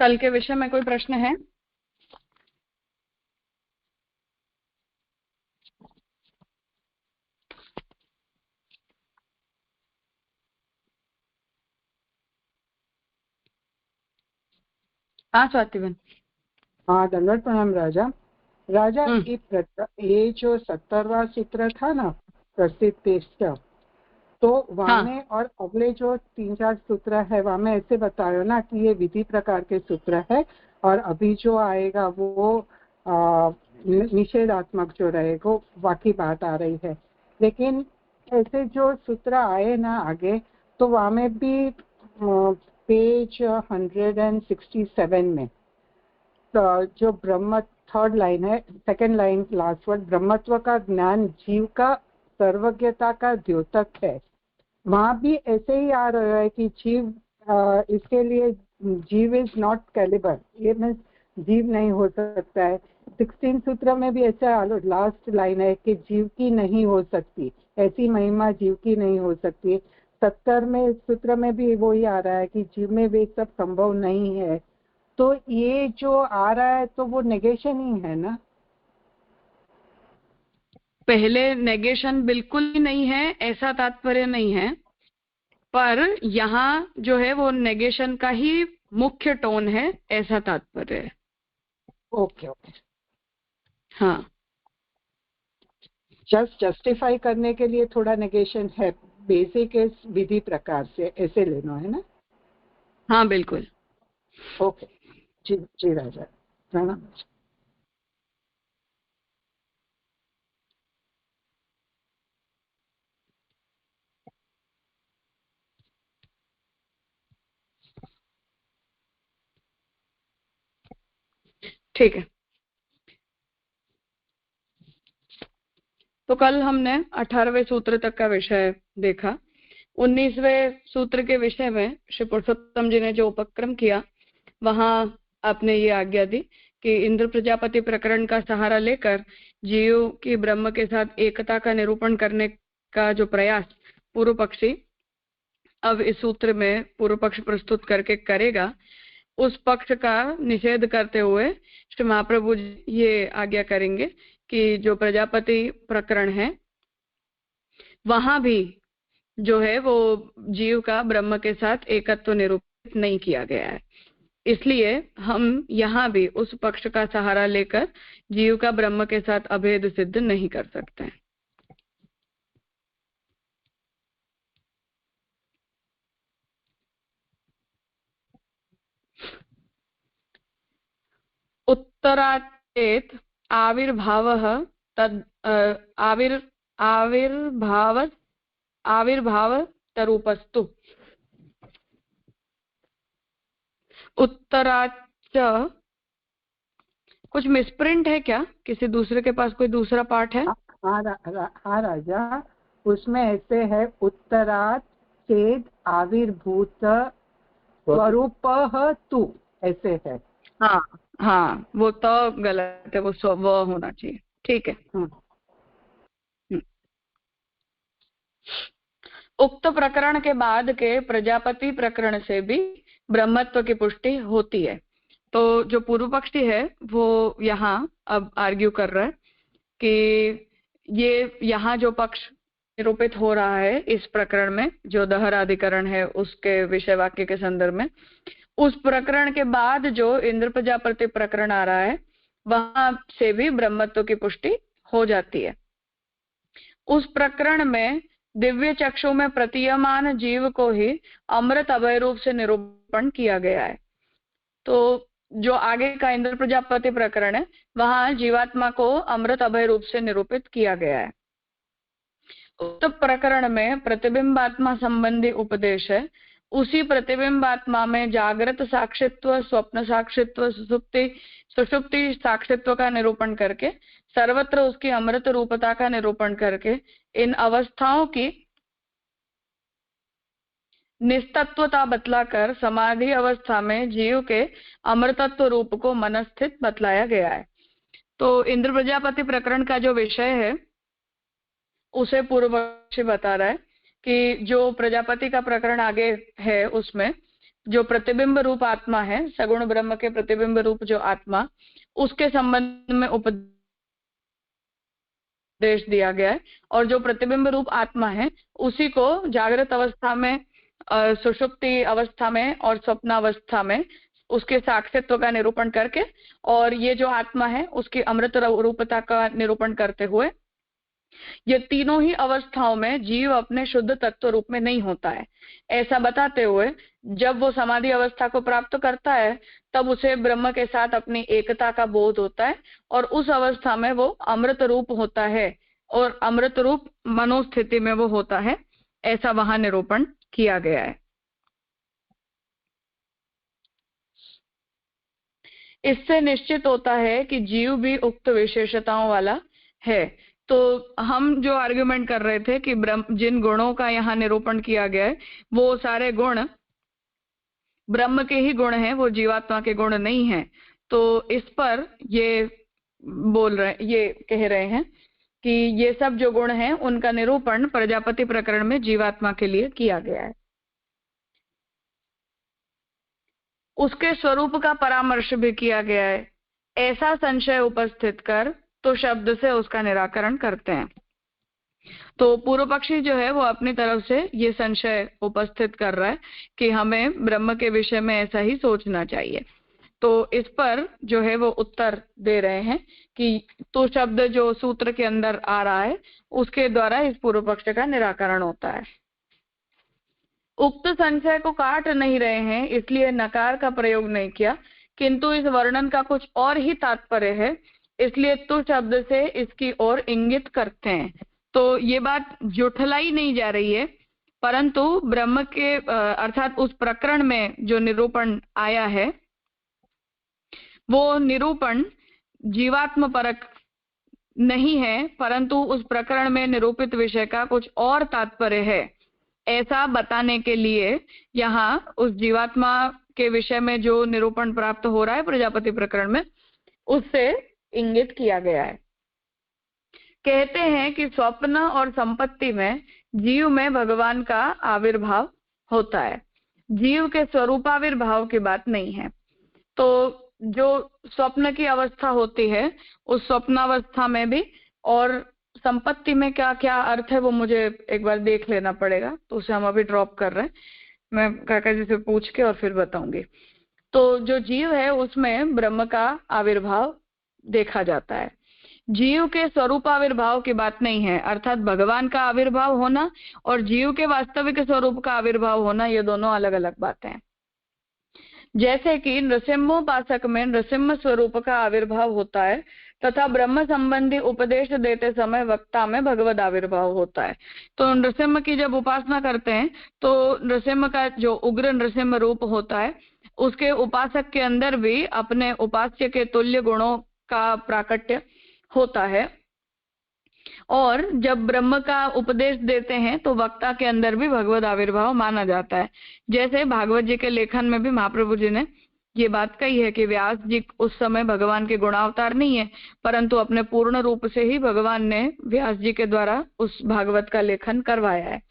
कल के विषय में कोई प्रश्न है? हाँ स्वातिबेन। हाँ, दंडवत प्रणाम राजा। राजा ये जो 17वां सूत्र था ना, प्रसिद्ध टेस्ट, तो वहाँ में और अगले जो 3-4 सूत्र है वहाँ में ऐसे बतायो ना कि ये विधि प्रकार के सूत्र है, और अभी जो आएगा वो निषेधात्मक जो रहेगा बाकी बात आ रही है। लेकिन ऐसे जो सूत्र आए ना आगे, तो वहाँ में भी पेज 167 में तो जो ब्रह्म, थर्ड लाइन है, सेकंड लाइन लास्ट वर्ड, ब्रह्मत्व का ज्ञान जीव का सर्वज्ञता का द्योतक है। वहाँ भी ऐसे ही आ रहा है कि जीव, इसके लिए जीव इज नॉट कैलिबर, ये मीन्स जीव नहीं हो सकता है। 16 सूत्र में भी ऐसा लास्ट लाइन है कि जीव की नहीं हो सकती, ऐसी महिमा जीव की नहीं हो सकती। 70 में सूत्र में भी वही आ रहा है कि जीव में वे सब संभव नहीं है। तो ये जो आ रहा है तो वो नेगेशन ही है ना। पहले नेगेशन बिल्कुल ही नहीं है ऐसा तात्पर्य नहीं है, पर यहाँ जो है वो नेगेशन का ही मुख्य टोन है ऐसा तात्पर्य है। ओके ओके, हाँ, जस्टिफाई करने के लिए थोड़ा नेगेशन है, बेसिक इस विधि प्रकार से ऐसे लेना है ना। हाँ बिल्कुल। ओके जी जी राजा, प्रणाम। ठीक है, तो कल हमने 18वें सूत्र तक का विषय देखा। 19वें सूत्र के विषय में श्री पुरुषोत्तम जी ने जो उपक्रम किया, वहां आपने ये आज्ञा दी कि इंद्र प्रजापति प्रकरण का सहारा लेकर जीव की ब्रह्म के साथ एकता का निरूपण करने का जो प्रयास पूर्व पक्षी अब इस सूत्र में पूर्व पक्ष प्रस्तुत करके करेगा, उस पक्ष का निषेध करते हुए श्री महाप्रभु ये आज्ञा करेंगे कि जो प्रजापति प्रकरण है वहां भी जो है वो जीव का ब्रह्म के साथ एकत्व निरूपित नहीं किया गया है। इसलिए हम यहाँ भी उस पक्ष का सहारा लेकर जीव का ब्रह्म के साथ अभेद सिद्ध नहीं कर सकते हैं। उत्तराचेत आविर्भावः तद आविर्भावतरूपस्तु। उत्तराच कुछ मिसप्रिंट है क्या? किसी दूसरे के पास कोई दूसरा पाठ है? हाँ राजा, उसमें ऐसे है, उत्तरात चेद आविर्भूत स्वरूप तू, ऐसे है। हाँ हाँ, वो तो गलत है, वो वो होना चाहिए। ठीक है। उक्त प्रकरण के बाद के प्रजापति प्रकरण से भी ब्रह्मत्व की पुष्टि होती है। तो जो पूर्व पक्षी है वो यहाँ अब आर्ग्यू कर रहा है कि ये यहाँ जो पक्ष निरूपित हो रहा है इस प्रकरण में, जो दहराधिकरण है उसके विषय वाक्य के संदर्भ में, उस प्रकरण के बाद जो इंद्र प्रजापति प्रकरण आ रहा है वहां से भी ब्रह्मत्व की पुष्टि हो जाती है। उस प्रकरण में दिव्य चक्षु में प्रतीयमान जीव को ही अमृत अभय रूप से निरूपण किया गया है। तो जो आगे का इंद्र प्रजापति प्रकरण है वहां जीवात्मा को अमृत अभय रूप से निरूपित किया गया है। उक्त प्रकरण में प्रतिबिंबात्मा संबंधी उपदेश है। उसी प्रतिबिंबात्मा में जागृत साक्षित्व, स्वप्न साक्षित्व, सुषुप्ति साक्षित्व का निरूपण करके, सर्वत्र उसकी अमृत रूपता का निरूपण करके, इन अवस्थाओं की निस्तत्वता बतलाकर समाधि अवस्था में जीव के अमृतत्व रूप को मनस्थित बतलाया गया है। तो इंद्र प्रजापति प्रकरण का जो विषय है उसे पूर्व पक्षी बता रहा है कि जो प्रजापति का प्रकरण आगे है उसमें जो प्रतिबिंब रूप आत्मा है, सगुण ब्रह्म के प्रतिबिंब रूप जो आत्मा, उसके संबंध में उपदेश दिया गया है। और जो प्रतिबिंब रूप आत्मा है उसी को जागृत अवस्था में, सुषुप्ति अवस्था में और स्वप्नावस्था में उसके साक्षित्व का निरूपण करके, और ये जो आत्मा है उसकी अमृत रूपता का निरूपण करते हुए, ये तीनों ही अवस्थाओं में जीव अपने शुद्ध तत्व रूप में नहीं होता है, ऐसा बताते हुए जब वो समाधि अवस्था को प्राप्त करता है तब उसे ब्रह्म के साथ अपनी एकता का बोध होता है, और उस अवस्था में वो अमृत रूप होता है और अमृत रूप मनोस्थिति में वो होता है, ऐसा वहां निरूपण किया गया है। इससे निश्चित होता है कि जीव भी उक्त विशेषताओं वाला है। तो हम जो आर्ग्यूमेंट कर रहे थे कि जिन गुणों का यहाँ निरूपण किया गया है वो सारे गुण ब्रह्म के ही गुण हैं, वो जीवात्मा के गुण नहीं हैं। तो इस पर ये कह रहे हैं कि ये सब जो गुण हैं उनका निरूपण प्रजापति प्रकरण में जीवात्मा के लिए किया गया है। उसके स्वरूप का परामर्श भी किया गया है। ऐसा संशय उपस्थित कर तो शब्द से उसका निराकरण करते हैं। तो पूर्व पक्षी जो है वो अपनी तरफ से ये संशय उपस्थित कर रहा है कि हमें ब्रह्म के विषय में ऐसा ही सोचना चाहिए। तो इस पर जो है वो उत्तर दे रहे हैं कि तो शब्द जो सूत्र के अंदर आ रहा है उसके द्वारा इस पूर्व पक्ष का निराकरण होता है। उक्त संशय को काट नहीं रहे हैं इसलिए नकार का प्रयोग नहीं किया, किंतु इस वर्णन का कुछ और ही तात्पर्य है, इसलिए तु शब्द से इसकी ओर इंगित करते हैं। तो ये बात जुठलाई नहीं जा रही है, परंतु ब्रह्म के अर्थात उस प्रकरण में जो निरूपण आया है वो निरूपण जीवात्म परक नहीं है, परंतु उस प्रकरण में निरूपित विषय का कुछ और तात्पर्य है, ऐसा बताने के लिए यहाँ उस जीवात्मा के विषय में जो निरूपण प्राप्त हो रहा है प्रजापति प्रकरण में, उससे इंगित किया गया है। कहते हैं कि स्वप्न और संपत्ति में जीव में भगवान का आविर्भाव होता है, जीव के स्वरूपाविर्भाव की बात नहीं है। तो जो स्वप्न की अवस्था होती है उस स्वप्नावस्था में भी, और संपत्ति में क्या क्या अर्थ है वो मुझे एक बार देख लेना पड़ेगा, तो उसे हम अभी ड्रॉप कर रहे हैं, मैं काका जी से पूछ के और फिर बताऊंगी। तो जो जीव है उसमें ब्रह्म का आविर्भाव देखा जाता है, जीव के स्वरूपाविर्भाव की बात नहीं है, अर्थात भगवान का आविर्भाव होना और जीव के वास्तविक स्वरूप का आविर्भाव होना ये दोनों अलग अलग बातें हैं। जैसे कि नृसिम्होपासक में नृसिम्ह स्वरूप का आविर्भाव होता है तथा ब्रह्म संबंधी उपदेश देते समय वक्ता में भगवद आविर्भाव होता है। तो नृसिम्ह की जब उपासना करते हैं तो नृसिम्ह का जो उग्र नृसिम्ह रूप होता है उसके उपासक के अंदर भी अपने उपास्य के तुल्य गुणों का प्राकट्य होता है, और जब ब्रह्म का उपदेश देते हैं तो वक्ता के अंदर भी भगवद आविर्भाव माना जाता है। जैसे भागवत जी के लेखन में भी महाप्रभु जी ने ये बात कही है कि व्यास जी उस समय भगवान के गुणावतार नहीं है, परंतु अपने पूर्ण रूप से ही भगवान ने व्यास जी के द्वारा उस भागवत का लेखन करवाया है।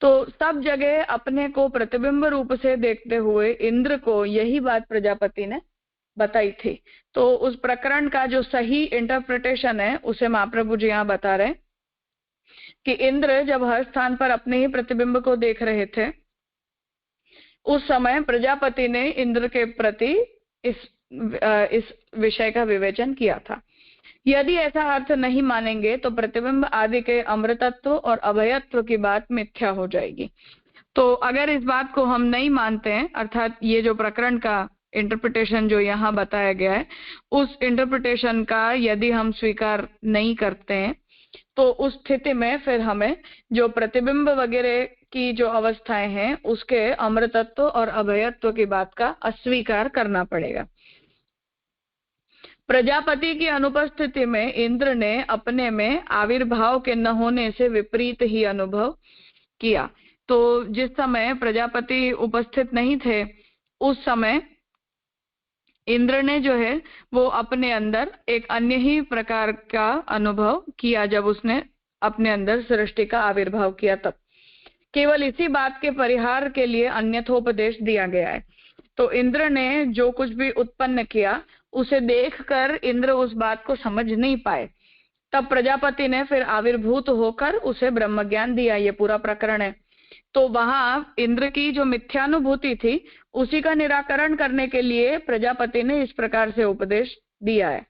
तो सब जगह अपने को प्रतिबिंब रूप से देखते हुए इंद्र को यही बात प्रजापति ने बताई थी। तो उस प्रकरण का जो सही इंटरप्रिटेशन है उसे महाप्रभु जी यहाँ बता रहे कि इंद्र जब हर स्थान पर अपने ही प्रतिबिंब को देख रहे थे उस समय प्रजापति ने इंद्र के प्रति इस विषय का विवेचन किया था। यदि ऐसा अर्थ नहीं मानेंगे तो प्रतिबिंब आदि के अमृतत्व और अभयत्व की बात मिथ्या हो जाएगी। तो अगर इस बात को हम नहीं मानते हैं, अर्थात ये जो प्रकरण का इंटरप्रिटेशन जो यहाँ बताया गया है उस इंटरप्रिटेशन का यदि हम स्वीकार नहीं करते हैं तो उस स्थिति में फिर हमें जो प्रतिबिंब वगैरह की जो अवस्थाएं हैं उसके अमृतत्व और अभयत्व की बात का अस्वीकार करना पड़ेगा। प्रजापति की अनुपस्थिति में इंद्र ने अपने में आविर्भाव के न होने से विपरीत ही अनुभव किया। तो जिस समय प्रजापति उपस्थित नहीं थे उस समय इंद्र ने जो है वो अपने अंदर एक अन्य ही प्रकार का अनुभव किया जब उसने अपने अंदर सृष्टि का आविर्भाव किया तब। केवल इसी बात के परिहार के लिए अन्यथोपदेश दिया गया है। तो इंद्र ने जो कुछ भी उत्पन्न किया उसे देखकर इंद्र उस बात को समझ नहीं पाए, तब प्रजापति ने फिर आविर्भूत होकर उसे ब्रह्म ज्ञान दिया। ये पूरा प्रकरण है। तो वहां इंद्र की जो मिथ्यानुभूति थी उसी का निराकरण करने के लिए प्रजापति ने इस प्रकार से उपदेश दिया है।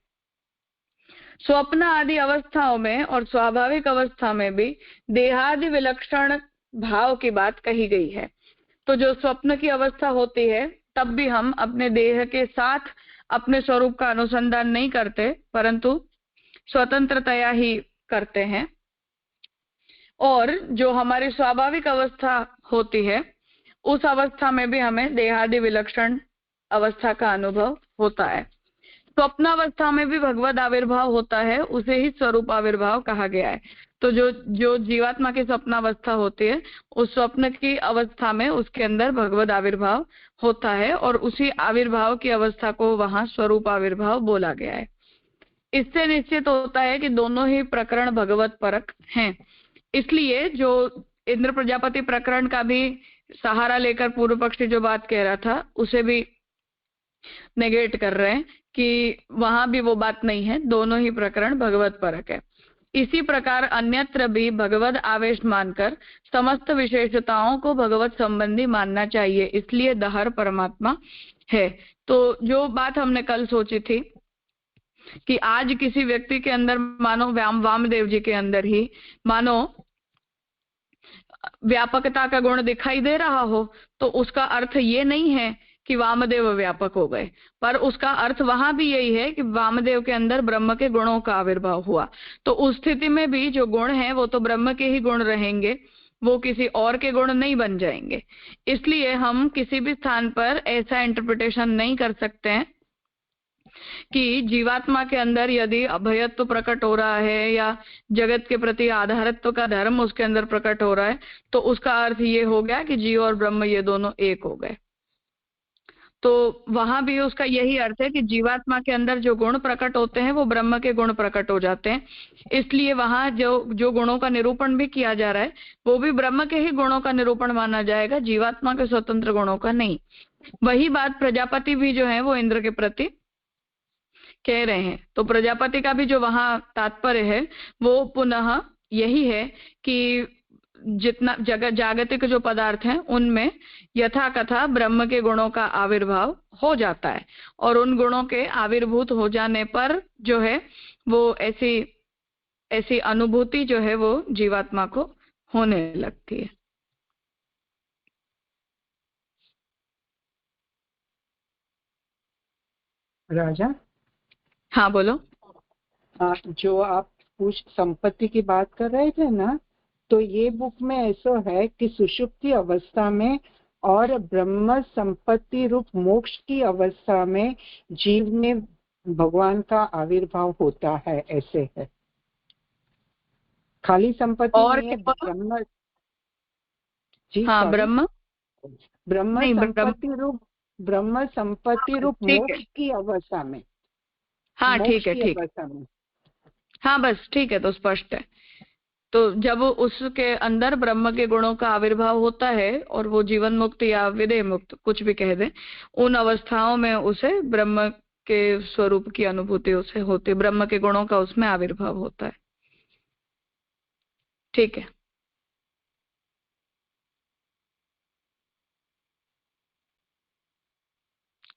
स्वप्न आदि अवस्थाओं में और स्वाभाविक अवस्था में भी देहादि विलक्षण भाव की बात कही गई है। तो जो स्वप्न की अवस्था होती है तब भी हम अपने देह के साथ अपने स्वरूप का अनुसंधान नहीं करते, परंतु स्वतंत्रतया ही करते हैं। और जो हमारी स्वाभाविक अवस्था होती है उस अवस्था में भी हमें देहादि विलक्षण अवस्था का अनुभव होता है। स्वप्नावस्था में भी भगवद आविर्भाव होता है, उसे ही स्वरूप आविर्भाव कहा गया है। तो जो जीवात्मा की स्वप्नावस्था होती है उस स्वप्न की अवस्था में उसके अंदर भगवद आविर्भाव होता है और उसी आविर्भाव की अवस्था को वहां स्वरूप आविर्भाव बोला गया है। इससे निश्चित होता है कि दोनों ही प्रकरण भगवत परक हैं। इसलिए जो इंद्र प्रजापति प्रकरण का भी सहारा लेकर पूर्व पक्षी जो बात कह रहा था उसे भी नेगेट कर रहे हैं कि वहां भी वो बात नहीं है, दोनों ही प्रकरण भगवत परक है। इसी प्रकार अन्यत्र भी भगवत आवेश मानकर समस्त विशेषताओं को भगवत संबंधी मानना चाहिए, इसलिए दहर परमात्मा है। तो जो बात हमने कल सोची थी कि आज किसी व्यक्ति के अंदर मानो वामदेव जी के अंदर ही मानो व्यापकता का गुण दिखाई दे रहा हो, तो उसका अर्थ ये नहीं है कि वामदेव व्यापक हो गए, पर उसका अर्थ वहां भी यही है कि वामदेव के अंदर ब्रह्म के गुणों का आविर्भाव हुआ। तो उस स्थिति में भी जो गुण है वो तो ब्रह्म के ही गुण रहेंगे, वो किसी और के गुण नहीं बन जाएंगे। इसलिए हम किसी भी स्थान पर ऐसा इंटरप्रिटेशन नहीं कर सकते हैं कि जीवात्मा के अंदर यदि अभयत्व प्रकट हो रहा है या जगत के प्रति आधारत्व का धर्म उसके अंदर प्रकट हो रहा है तो उसका अर्थ ये हो गया कि जीव और ब्रह्म ये दोनों एक हो गए। तो वहां भी उसका यही अर्थ है कि जीवात्मा के अंदर जो गुण प्रकट होते हैं वो ब्रह्म के गुण प्रकट हो जाते हैं। इसलिए वहां जो गुणों का निरूपण भी किया जा रहा है वो भी ब्रह्म के ही गुणों का निरूपण माना जाएगा, जीवात्मा के स्वतंत्र गुणों का नहीं। वही बात प्रजापति भी जो है वो इंद्र के प्रति कह रहे हैं। तो प्रजापति का भी जो वहां तात्पर्य है वो पुनः यही है कि जितना जगत जागतिक जो पदार्थ हैं उनमें यथा कथा ब्रह्म के गुणों का आविर्भाव हो जाता है और उन गुणों के आविर्भूत हो जाने पर जो है वो ऐसी अनुभूति जो है वो जीवात्मा को होने लगती है। राजा, हाँ बोलो। जो आप कुछ संपत्ति की बात कर रहे थे ना, तो ये बुक में ऐसा है कि सुषुप्ति अवस्था में और ब्रह्म संपत्ति रूप मोक्ष की अवस्था में जीव में भगवान का आविर्भाव होता है, ऐसे है। खाली संपत्ति और नहीं है, ब्रह्म जी, हाँ ब्रह्म ब्रह्म संपत्ति रूप मोक्ष की अवस्था में। हाँ ठीक है, ठीक, हाँ बस ठीक है, तो स्पष्ट है। तो जब उसके अंदर ब्रह्म के गुणों का आविर्भाव होता है और वो जीवन मुक्त या विदेह मुक्त कुछ भी कह दे, उन अवस्थाओं में उसे ब्रह्म के स्वरूप की अनुभूति उसे होती, ब्रह्म के गुणों का उसमें आविर्भाव होता है। ठीक है।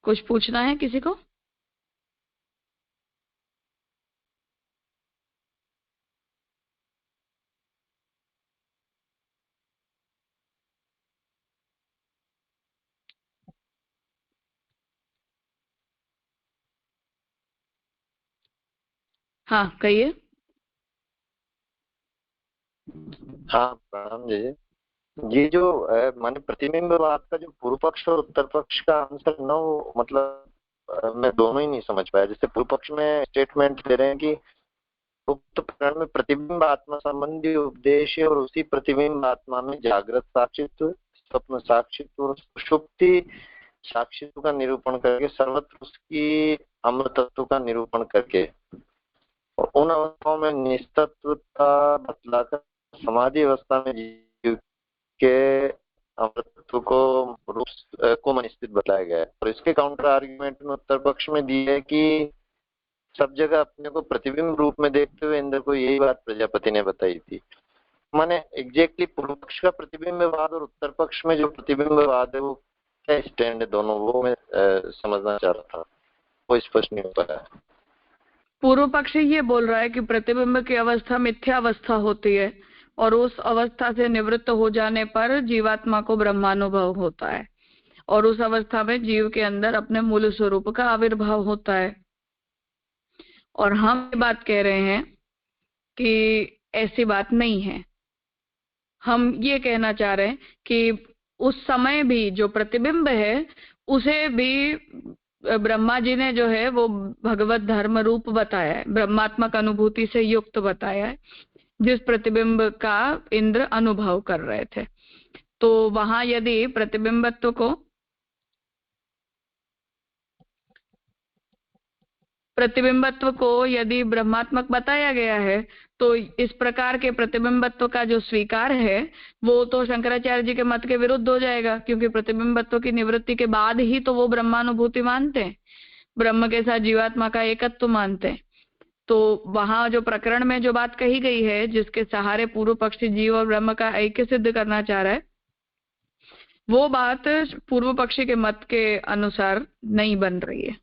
कुछ पूछना है किसी को? हाँ कहिए। हाँ प्रणाम जी। ये जो माने प्रतिबिंब बात का जो पूर्व पक्ष और उत्तर पक्ष का आंसर ना, वो मतलब मैं दोनों ही नहीं समझ पाया। जैसे पूर्व पक्ष में स्टेटमेंट दे रहे हैं कि उक्त प्रकरण में प्रतिबिंब आत्मा संबंधी उपदेश है और उसी प्रतिबिंब आत्मा में जागृत साक्षित्व, स्वप्न साक्षित्व और सुषुप्ति साक्षित्व का निरूपण करके सर्वत्र उसकी अमृतत्व का निरूपण करके और उन अवस्थाओं में निस्तत्वता बतलाकर समाधि अवस्था में जीव के अमृतत्व को रूप को मनिस्थित बताया गया है। और इसके काउंटर आर्ग्यूमेंट में उत्तर पक्ष में दी है कि सब जगह अपने को प्रतिबिंब रूप में देखते हुए इंद्र को यही बात प्रजापति ने बताई थी। माने एग्जैक्टली पूर्व पक्ष का प्रतिबिंबवाद और उत्तर पक्ष में जो प्रतिबिंबवाद है वो क्या स्टैंड है दोनों, वो मैं समझना चाह रहा था, वो स्पष्ट नहीं हो पाया। पूर्व पक्षी ये बोल रहा है कि प्रतिबिंब की अवस्था मिथ्या अवस्था होती है और उस अवस्था से निवृत्त हो जाने पर जीवात्मा को ब्रह्मानुभव होता है और उस अवस्था में जीव के अंदर अपने मूल स्वरूप का आविर्भाव होता है। और हम ये बात कह रहे हैं कि ऐसी बात नहीं है। हम ये कहना चाह रहे हैं कि उस समय भी जो प्रतिबिंब है उसे भी ब्रह्मा जी ने जो है वो भगवत धर्म रूप बताया है, ब्रह्मात्मक अनुभूति से युक्त बताया है, जिस प्रतिबिंब का इंद्र अनुभव कर रहे थे। तो वहां यदि प्रतिबिंबत्व को यदि ब्रह्मात्मक बताया गया है तो इस प्रकार के प्रतिबिंबत्व का जो स्वीकार है वो तो शंकराचार्य जी के मत के विरुद्ध हो जाएगा, क्योंकि प्रतिबिंबत्व की निवृत्ति के बाद ही तो वो ब्रह्मानुभूति मानते हैं, ब्रह्म के साथ जीवात्मा का एकत्व मानते हैं। तो वहां जो प्रकरण में जो बात कही गई है, जिसके सहारे पूर्व पक्षी जीव और ब्रह्म का ऐक्य सिद्ध करना चाह रहा है, वो बात पूर्व पक्षी के मत के अनुसार नहीं बन रही है।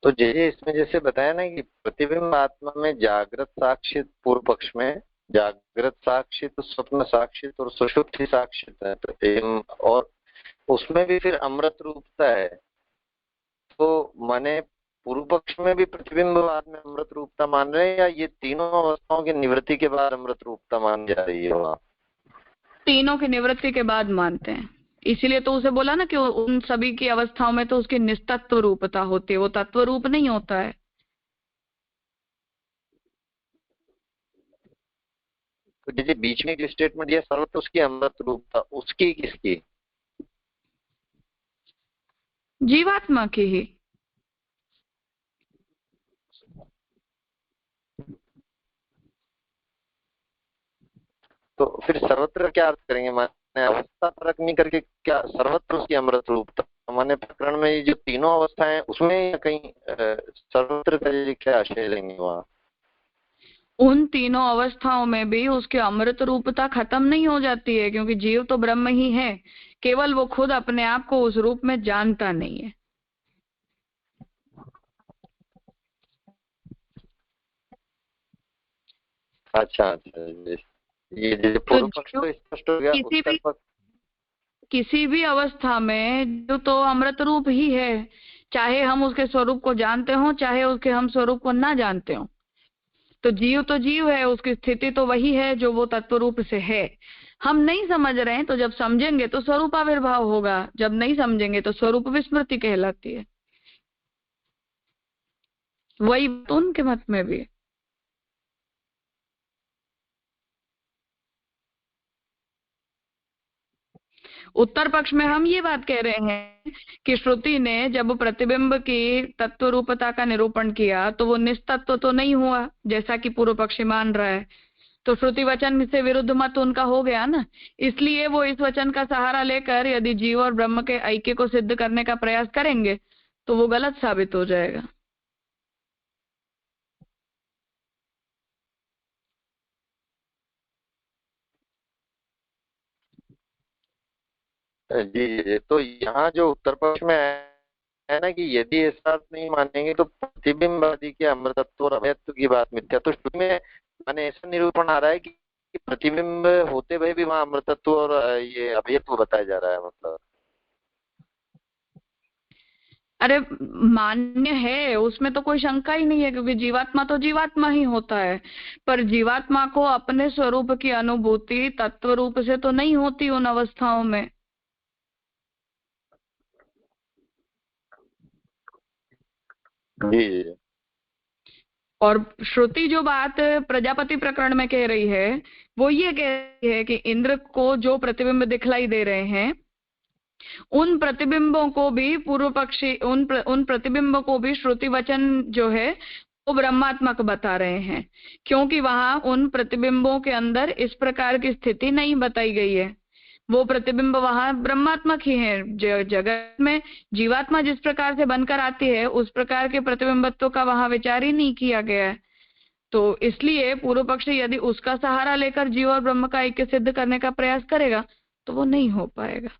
तो जैसे इसमें जैसे बताया ना कि प्रतिबिंब आत्मा में जागृत साक्षित, पूर्व पक्ष में जागृत साक्षित, स्वप्न साक्षित और सुषुप्ति साक्षित है, तो और उसमें भी फिर अमृत रूपता है। तो माने पूर्व पक्ष में भी प्रतिबिंबवाद में अमृत रूपता मान रहे हैं या ये तीनों अवस्थाओं की निवृत्ति के बाद अमृत रूपता मान जा रही है? वहां तीनों की निवृत्ति के बाद मानते हैं, इसीलिए तो उसे बोला ना कि उन सभी की अवस्थाओं में तो उसकी निस्तत्व रूपता होती है, वो तत्व रूप नहीं होता है। तो जैसे बीच में एक स्टेटमेंट दिया सर्वत्र उसकी अमृत रूपता, उसकी किसकी? जीवात्मा की ही। तो फिर सर्वत्र क्या अर्थ करेंगे? माने अवस्था फर्क नहीं करके क्या सर्वत्र उसकी अमृत रूपता, माने प्रकरण में ये जो तीनों अवस्थाएं उसमें या कहीं सर्वत्र का क्या आशय लेंगे? वहां उन तीनों अवस्थाओं में भी उसकी अमृत रूपता खत्म नहीं हो जाती है, क्योंकि जीव तो ब्रह्म ही है, केवल वो खुद अपने आप को उस रूप में जानता नहीं है। अच्छा अच्छा, ये पूर्व पक्ष तो स्पष्ट हो गया। उत्तर पक्ष किसी भी अवस्था में जो तो अमृत रूप ही है, चाहे हम उसके स्वरूप को जानते हो चाहे उसके हम स्वरूप को ना जानते हो। तो जीव है, उसकी स्थिति तो वही है जो वो तत्व रूप से है। हम नहीं समझ रहे हैं, तो जब समझेंगे तो स्वरूप आविर्भाव होगा, जब नहीं समझेंगे तो स्वरूप विस्मृति कहलाती है। वही तो उनके मत में भी है। उत्तर पक्ष में हम ये बात कह रहे हैं कि श्रुति ने जब प्रतिबिंब की तत्व रूपता का निरूपण किया तो वो निस्तत्व तो नहीं हुआ जैसा कि पूर्व पक्षी मान रहा है, तो श्रुति वचन से विरुद्ध मत उनका हो गया ना। इसलिए वो इस वचन का सहारा लेकर यदि जीव और ब्रह्म के ऐक्य को सिद्ध करने का प्रयास करेंगे तो वो गलत साबित हो जाएगा। जी, तो यहाँ जो उत्तर पक्ष में है ना कि यदि ऐसा नहीं मानेंगे तो प्रतिबिंबवादी के अमृतत्व और अभयत्व की बात मिथ्या। तो शुरू में माने ऐसा निरूपण आ रहा है कि प्रतिबिंब होते हुए भी वहाँ अमृतत्व और ये अभयत्व बताया जा रहा है। मतलब अरे मान्य है, उसमें तो कोई शंका ही नहीं है, क्योंकि जीवात्मा तो जीवात्मा ही होता है, पर जीवात्मा को अपने स्वरूप की अनुभूति तत्व रूप से तो नहीं होती उन अवस्थाओं में। जी, और श्रुति जो बात प्रजापति प्रकरण में कह रही है वो ये कह रही है कि इंद्र को जो प्रतिबिंब दिखलाई दे रहे हैं उन प्रतिबिंबों को भी पूर्व पक्षी उन प्रतिबिंबों को भी श्रुति वचन जो है वो ब्रह्मात्मक बता रहे हैं, क्योंकि वहां उन प्रतिबिंबों के अंदर इस प्रकार की स्थिति नहीं बताई गई है। वो प्रतिबिंब वहां ब्रह्मात्मक ही है। जगत में जीवात्मा जिस प्रकार से बनकर आती है उस प्रकार के प्रतिबिंबत्व का वहां विचार ही नहीं किया गया है। तो इसलिए पूर्व पक्षी यदि उसका सहारा लेकर जीव और ब्रह्म का ऐक्य सिद्ध करने का प्रयास करेगा तो वो नहीं हो पाएगा।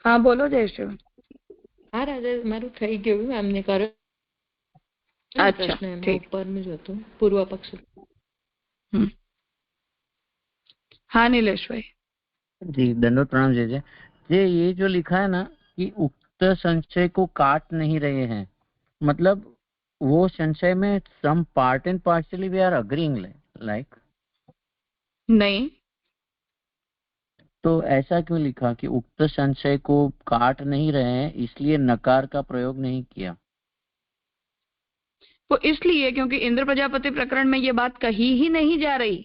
हाँ बोलो जयश्री। હા રાજા મારું થઈ ગયું એમને કારણ अच्छा પ્રશ્ન એમાં ठीक। ઉપરનું જ હતું પૂર્વ પક્ષ। हाँ नीलेश भाई। जी दंडोत प्रणाम जी। ये जो लिखा है ना कि उक्त संशय को काट नहीं रहे हैं, मतलब वो संशय में some part and partially we are agreeing like नहीं, तो ऐसा क्यों लिखा कि उक्त संशय को काट नहीं रहे हैं इसलिए नकार का प्रयोग नहीं किया? वो इसलिए क्योंकि इंद्र प्रजापति प्रकरण में ये बात कही ही नहीं जा रही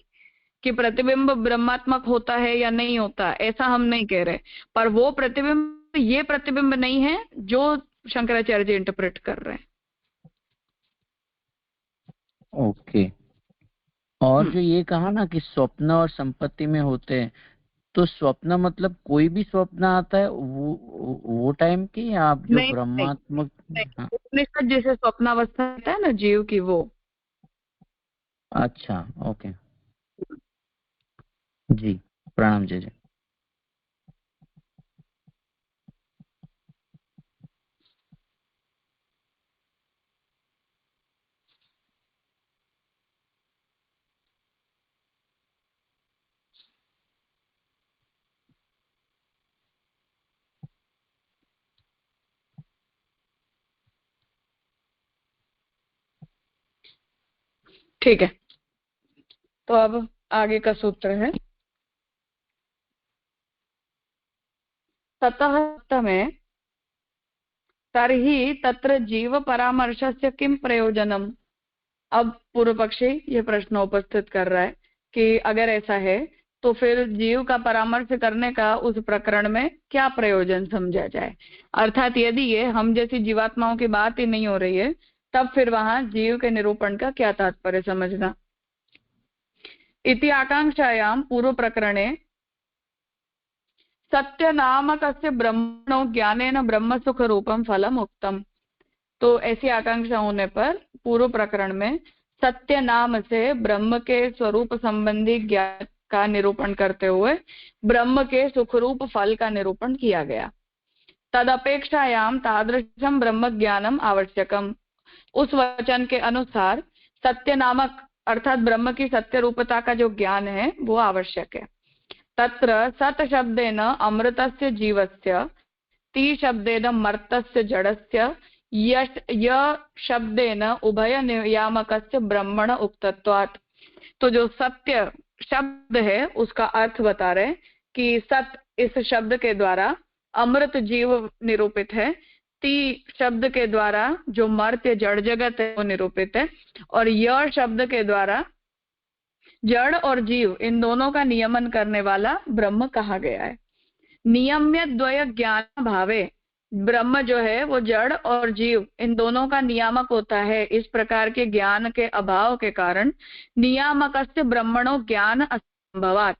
कि प्रतिबिंब ब्रह्मात्मक होता है या नहीं होता, ऐसा हम नहीं कह रहे। पर वो प्रतिबिंब ये प्रतिबिंब नहीं है जो शंकराचार्य जी इंटरप्रेट कर रहे हैं। ओके। और जो ये कहा ना कि स्वप्न और संपत्ति में होते हैं, तो स्वप्न मतलब कोई भी स्वप्न आता है वो टाइम की, या आप जो ब्रह्मात्मक उपनिषद जैसे स्वप्नावस्था होता है ना जीव की, वो। अच्छा ओके जी, प्रणाम जी। ठीक है, तो अब आगे का सूत्र है ततः में तर्हि तत्र जीव परामर्शस्य किम प्रयोजनम। अब पूर्व पक्षी ये प्रश्न उपस्थित कर रहा है कि अगर ऐसा है तो फिर जीव का परामर्श करने का उस प्रकरण में क्या प्रयोजन समझा जाए। अर्थात यदि ये हम जैसी जीवात्माओं की बात ही नहीं हो रही है तब फिर वहां जीव के निरूपण का क्या तात्पर्य समझना। इति आकांक्षायां पूर्व प्रकरणे सत्य नामकस्य ब्रह्मणो ज्ञानेन ब्रह्म सुख रूपम फलम उक्तम। तो ऐसी आकांक्षा होने पर पूर्व प्रकरण में सत्य नाम से ब्रह्म के स्वरूप संबंधी ज्ञान का निरूपण करते हुए ब्रह्म के सुखरूप फल का निरूपण किया गया। तदपेक्षायाम तादृशम ब्रह्म ज्ञानम आवश्यकम। उस वचन के अनुसार सत्य नामक अर्थात ब्रह्म की सत्य रूपता का जो ज्ञान है वो आवश्यक है। तत्र सत शब्देन अमृतस्य जीवस्य, ती शब्देन मर्तस्य जडस्य, य शब्देन उभय नियामकस्य ब्रह्मण उक्तत्वात्। तो जो सत्य शब्द है उसका अर्थ बता रहे कि सत इस शब्द के द्वारा अमृत जीव निरूपित है, ती शब्द के द्वारा जो मर्त्य जड़ जगत है वो निरूपित है, और य शब्द के द्वारा जड़ और जीव इन दोनों का नियमन करने वाला ब्रह्म कहा गया है। नियम्य द्वय ज्ञान भावे, ब्रह्म जो है वो जड़ और जीव इन दोनों का नियामक होता है। इस प्रकार के ज्ञान के अभाव के कारण नियामकस्य ब्रह्मणो ज्ञान असंभवात्।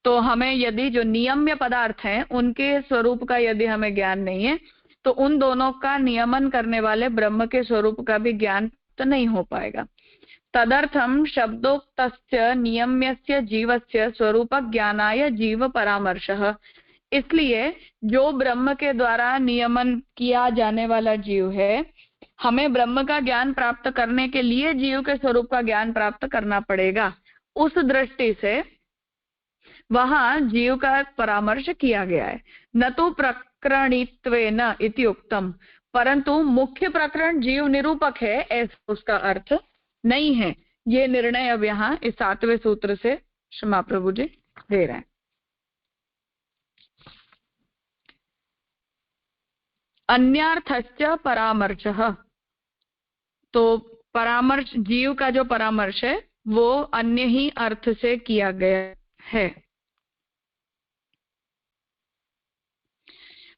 तो हमें यदि जो नियम्य पदार्थ हैं उनके स्वरूप का यदि हमें ज्ञान नहीं है तो उन दोनों का नियमन करने वाले ब्रह्म के स्वरूप का भी ज्ञान तो नहीं हो पाएगा। तदर्थम शब्दोक्तस्य नियम्यस्य जीवस्य स्वरूप ज्ञानाय जीव परामर्शः। इसलिए जो ब्रह्म के द्वारा नियमन किया जाने वाला जीव है, हमें ब्रह्म का ज्ञान प्राप्त करने के लिए जीव के स्वरूप का ज्ञान प्राप्त करना पड़ेगा। उस दृष्टि से वहां जीव का परामर्श किया गया है। न तो प्रकरणित्वेन इति उक्तम, परंतु मुख्य प्रकरण जीव निरूपक है ऐसा उसका अर्थ नहीं है। ये निर्णय अब यहाँ इस 7वें सूत्र से क्षमा प्रभु जी दे रहे हैं। अन्यार्थश्च परामर्शः, तो परामर्श, जीव का जो परामर्श है वो अन्य ही अर्थ से किया गया है।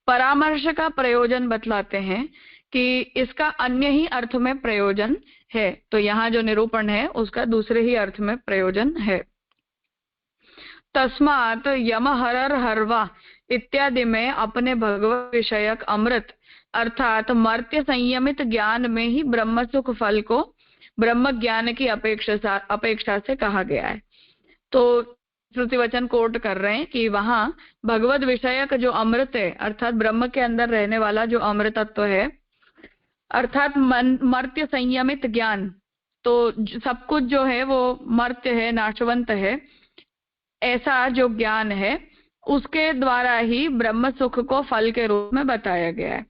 परामर्श का प्रयोजन बतलाते हैं कि इसका अन्य ही अर्थ में प्रयोजन है, तो यहाँ जो निरूपण है उसका दूसरे ही अर्थ में प्रयोजन है। तस्मात् यम हरर हरवा इत्यादि में अपने भगवत विषयक अमृत अर्थात मर्त्य संयमित ज्ञान में ही ब्रह्म सुख फल को ब्रह्म ज्ञान की अपेक्षा से कहा गया है। तो श्रुति वचन कोट कर रहे हैं कि वहां भगवत विषयक जो अमृत है अर्थात ब्रह्म के अंदर रहने वाला जो अमृतत्व है अर्थात मर्त्य संयमित ज्ञान, तो सब कुछ जो है वो मर्त्य है, नाशवंत है, ऐसा जो ज्ञान है उसके द्वारा ही ब्रह्म सुख को फल के रूप में बताया गया है।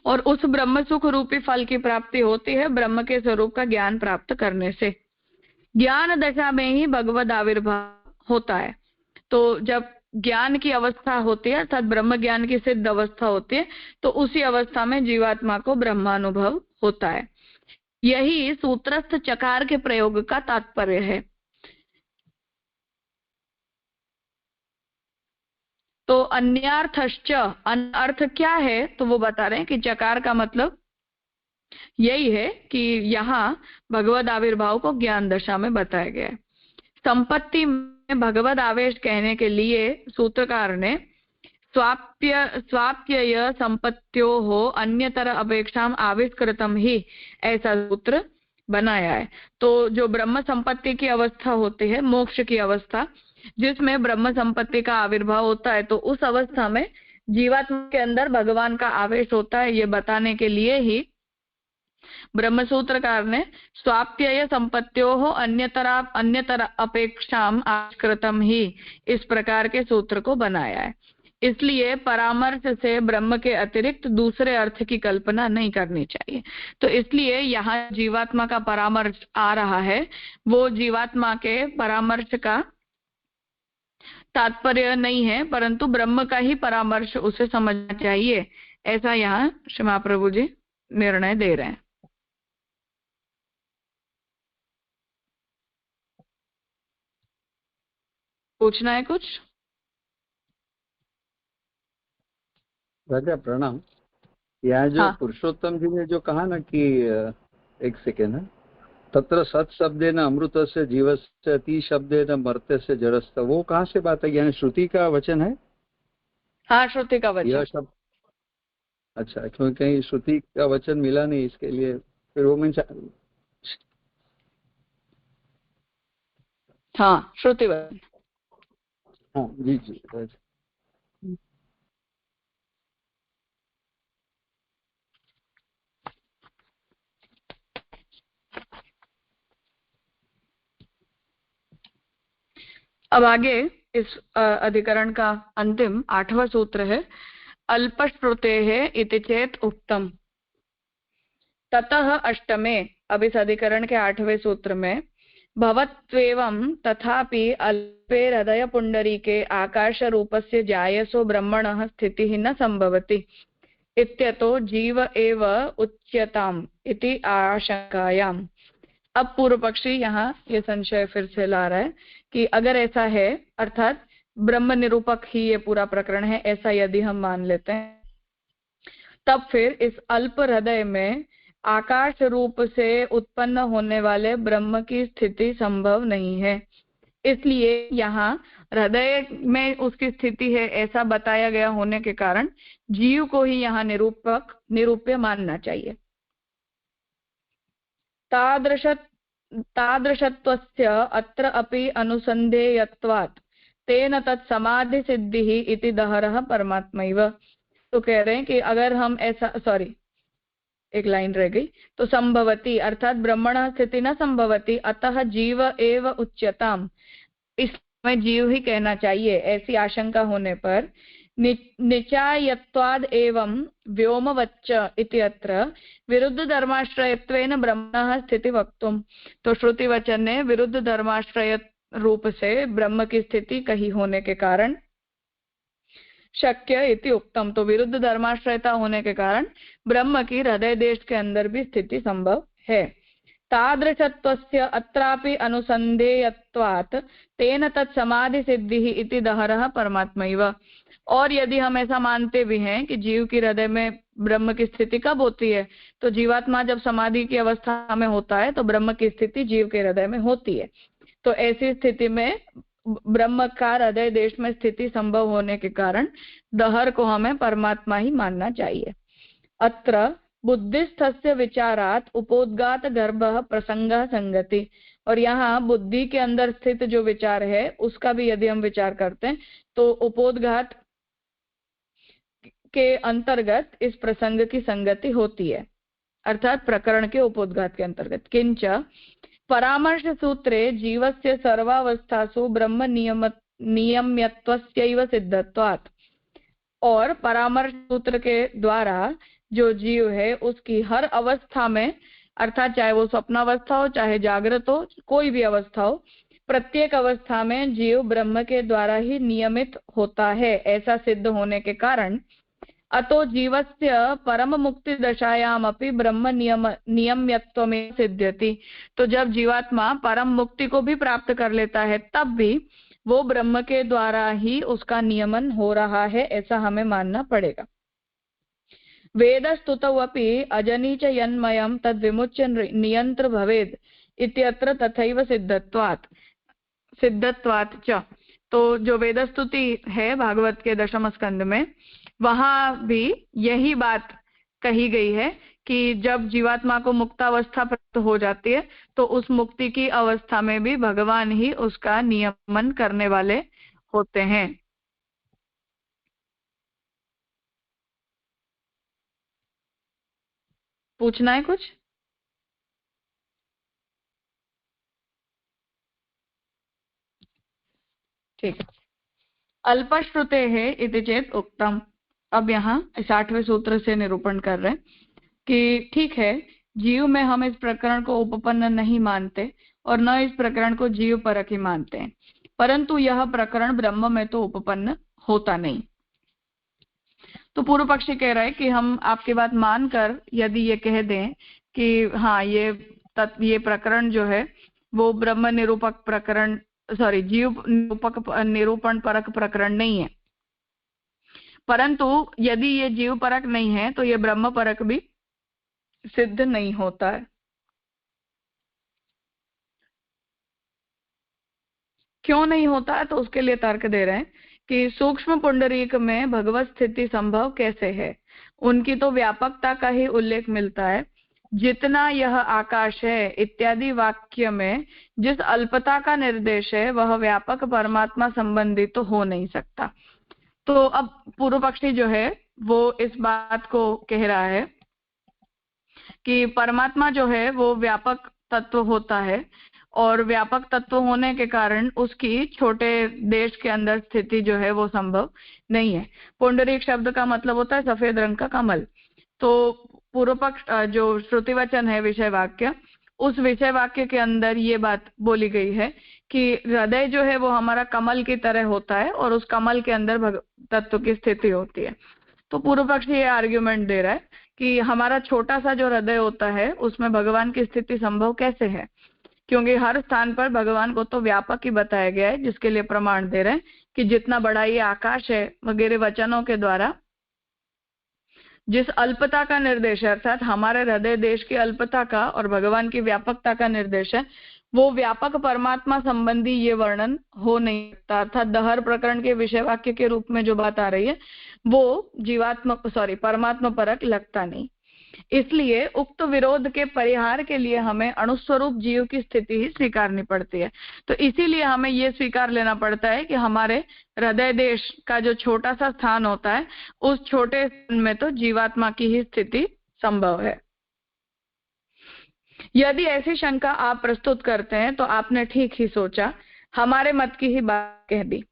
और उस ब्रह्म सुख रूपी फल की प्राप्ति होती है ब्रह्म के स्वरूप का ज्ञान प्राप्त करने से। ज्ञान दशा में ही भगवद आविर्भाव होता है। तो जब ज्ञान की अवस्था होती है अर्थात ब्रह्म ज्ञान की सिद्ध अवस्था होती है तो उसी अवस्था में जीवात्मा को ब्रह्मानुभव होता है। यही सूत्रस्थ चकार के प्रयोग का तात्पर्य है। तो अन्यार्थश्च, अर्थ क्या है तो वो बता रहे हैं कि चकार का मतलब यही है कि यहाँ भगवद आविर्भाव को ज्ञान दशा में बताया गया है। संपत्ति में भगवद आवेश कहने के लिए सूत्रकार ने स्वाप्यय संपत्त्यो हो अन्यतर अपेक्षाम आविष्कृतम ही ऐसा सूत्र बनाया है। तो जो ब्रह्म संपत्ति की अवस्था होती है, मोक्ष की अवस्था, जिसमें ब्रह्म संपत्ति का आविर्भाव होता है, तो उस अवस्था में जीवात्मा के अंदर भगवान का आवेश होता है, ये बताने के लिए ही ब्रह्म सूत्रकार ने स्वाप्यय संपत्तियों हो अन्यतर अपेक्षाम आविष्कृतम ही इस प्रकार के सूत्र को बनाया है। इसलिए परामर्श से ब्रह्म के अतिरिक्त दूसरे अर्थ की कल्पना नहीं करनी चाहिए। तो इसलिए यहाँ जीवात्मा का परामर्श आ रहा है, वो जीवात्मा के परामर्श का तात्पर्य नहीं है परंतु ब्रह्म का ही परामर्श उसे समझना चाहिए, ऐसा यहाँ श्री महाप्रभु जी निर्णय दे रहे हैं। पूछना है कुछ? राजा प्रणाम। यहाँ जो पुरुषोत्तम जी ने जो कहा ना कि एक सेकेंड है, तत्र सत शब्देन अमृत से जीवस्य अति शब्देन मर्त्य से जड़स्त, वो कहाँ से बात है? यानी श्रुति का वचन है? हाँ, श्रुति का वचन। यह शब्द, अच्छा, क्योंकि कहीं श्रुति का वचन मिला नहीं, इसके लिए फिर वो मैं हाँ, श्रुति वचन। हाँ जी जी। अब आगे इस अधिकरण का अंतिम 8वां सूत्र है, अल्पश्रुतेः इति चेत उक्तम। ततः अष्टमे, अब इस अधिकरण के 8वें सूत्र में भवत्वेवं तथापि अल्पे हृदय पुंडरीके आकाश रूपस्य जायसो ब्रह्मणः स्थितिः न संभवति इत्यतो जीव एव उच्यताम् इति आशंकायाम्। अब पूर्व पक्षी यहाँ ये संशय फिर से ला रहा है कि अगर ऐसा है अर्थात ब्रह्म निरूपक ही ये पूरा प्रकरण है, ऐसा यदि हम मान लेते हैं, तब फिर इस अल्प हृदय में आकाश रूप से उत्पन्न होने वाले ब्रह्म की स्थिति संभव नहीं है। इसलिए यहाँ हृदय में उसकी स्थिति है ऐसा बताया गया होने के कारण जीव को ही यहाँ निरूप्य मानना चाहिए। तादृशत्वस्य अत्र अपि अनुसन्धेयत्वात् तेन तत् समाधि सिद्धिः इति दहरः परमात्मैव। तो कह रहे हैं कि अगर हम ऐसा, सॉरी एक लाइन रह गई, तो संभवती अर्थात ब्रह्मणः स्थिति न संभवती अतः जीव एव उच्यताम्, इसमें जीव ही कहना चाहिए। ऐसी आशंका होने पर निचायत्वाद एवं व्योमवच्च इत्यत्र विरुद्ध धर्माश्रयत्वेन ब्रह्मणः स्थिति वक्तुम। तो श्रुति वचन ने विरुद्ध धर्माश्रय रूप से ब्रह्म की स्थिति कही होने के कारण शक्य इति उक्तम। तो विरुद्ध धर्माश्रयता होने के कारण ब्रह्म की हृदय देश के अंदर भी स्थिति संभव है। तादृशत्वस्य अत्रापि अनुसंधेयत्वात् तेन तत् समाधि सिद्धिः इति दहरः परमात्मैव। और यदि हम ऐसा मानते भी हैं कि जीव की हृदय में ब्रह्म की स्थिति कब होती है, तो जीवात्मा जब समाधि की अवस्था में होता है तो ब्रह्म की स्थिति जीव के हृदय में होती है। तो ऐसी स्थिति में ब्रह्म का हृदय देश में स्थिति संभव होने के कारण दहर को हमें परमात्मा ही मानना चाहिए। अत्र बुद्धिस्थस्य विचारात उपोद्गात गर्भः प्रसंगः संगति। और यहाँ बुद्धि के अंदर स्थित जो विचार है उसका भी यदि हम विचार करते हैं तो उपोद्घात के अंतर्गत इस प्रसंग की संगति होती है, अर्थात प्रकरण के उपोद्घात के अंतर्गत। किंच परामर्श सूत्रे जीवस्य सर्वावस्थासु ब्रह्म नियम्यत्वस्यैव सिद्धत्वात्। और परामर्श सूत्र के द्वारा जो जीव है उसकी हर अवस्था में, अर्थात चाहे वो स्वप्नावस्था हो चाहे जागृत हो, कोई भी अवस्था हो, प्रत्येक अवस्था में जीव ब्रह्म के द्वारा ही नियमित होता है, ऐसा सिद्ध होने के कारण अतो जीवस्य परम मुक्ति दशायामपि ब्रह्म नियम्यत्वमेव सिद्ध्यति। तो जब जीवात्मा परम मुक्ति को भी प्राप्त कर लेता है तब भी वो ब्रह्म के द्वारा ही उसका नियमन हो रहा है, ऐसा हमें मानना पड़ेगा। वेदस्तुतौ अपि अजनी च यन्मयं तद् विमुच्य नियंत्र भवेद् इत्यत्र तथैव सिद्धत्वात् च। तो जो वेदस्तुति है भागवत के 10वें स्कंद में, वहां भी यही बात कही गई है कि जब जीवात्मा को मुक्तावस्था प्राप्त हो जाती है तो उस मुक्ति की अवस्था में भी भगवान ही उसका नियमन करने वाले होते हैं। पूछना है कुछ? ठीक। अल्पश्रुते है इति चेत उक्तम। अब यहाँ 60वें सूत्र से निरूपण कर रहे हैं कि ठीक है, जीव में हम इस प्रकरण को उपपन्न नहीं मानते और न इस प्रकरण को जीव परक ही मानते हैं, परंतु यह प्रकरण ब्रह्म में तो उपपन्न होता नहीं। तो पूर्व पक्षी कह रहा है कि हम आपकी बात मानकर यदि ये कह दें कि हाँ ये प्रकरण जो है वो ब्रह्म निरूपक प्रकरण, सॉरी जीव निरूपण परक प्रकरण नहीं है, परंतु यदि ये जीव परक नहीं है तो ये ब्रह्म परक भी सिद्ध नहीं होता है। क्यों नहीं होता है? तो उसके लिए तर्क दे रहे हैं कि सूक्ष्म पुंडरीक में भगवत स्थिति संभव कैसे है। उनकी तो व्यापकता का ही उल्लेख मिलता है, जितना यह आकाश है इत्यादि वाक्य में जिस अल्पता का निर्देश है वह व्यापक परमात्मा संबंधी तो हो नहीं सकता। तो अब पूर्व पक्षी जो है वो इस बात को कह रहा है कि परमात्मा जो है वो व्यापक तत्व होता है और व्यापक तत्व होने के कारण उसकी छोटे देश के अंदर स्थिति जो है वो संभव नहीं है। पुंडरीक शब्द का मतलब होता है सफेद रंग का कमल। तो पूर्व पक्ष जो श्रुति वचन है विषय वाक्य, उस विषय वाक्य के अंदर ये बात बोली गई है कि हृदय जो है वो हमारा कमल की तरह होता है और उस कमल के अंदर तत्व की स्थिति होती है। तो पूर्व पक्ष ये आर्ग्यूमेंट दे रहा है कि हमारा छोटा सा जो हृदय होता है उसमें भगवान की स्थिति संभव कैसे है, क्योंकि हर स्थान पर भगवान को तो व्यापक ही बताया गया है, जिसके लिए प्रमाण दे रहे हैं कि जितना बड़ा ये आकाश है वगैरह वचनों के द्वारा जिस अल्पता का निर्देश है, अर्थात हमारे हृदय देश की अल्पता का और भगवान की व्यापकता का निर्देश है, वो व्यापक परमात्मा संबंधी ये वर्णन हो नहीं सकता। अर्थात दहर प्रकरण के विषय वाक्य के रूप में जो बात आ रही है वो परमात्मा परक लगता नहीं। इसलिए उक्त विरोध के परिहार के लिए हमें अणुस्वरूप जीव की स्थिति ही स्वीकारनी पड़ती है। तो इसीलिए हमें ये स्वीकार लेना पड़ता है कि हमारे हृदय देश का जो छोटा सा स्थान होता है उस छोटे स्थान में तो जीवात्मा की ही स्थिति संभव है। यदि ऐसी शंका आप प्रस्तुत करते हैं तो आपने ठीक ही सोचा, हमारे मत की ही बात कह दी।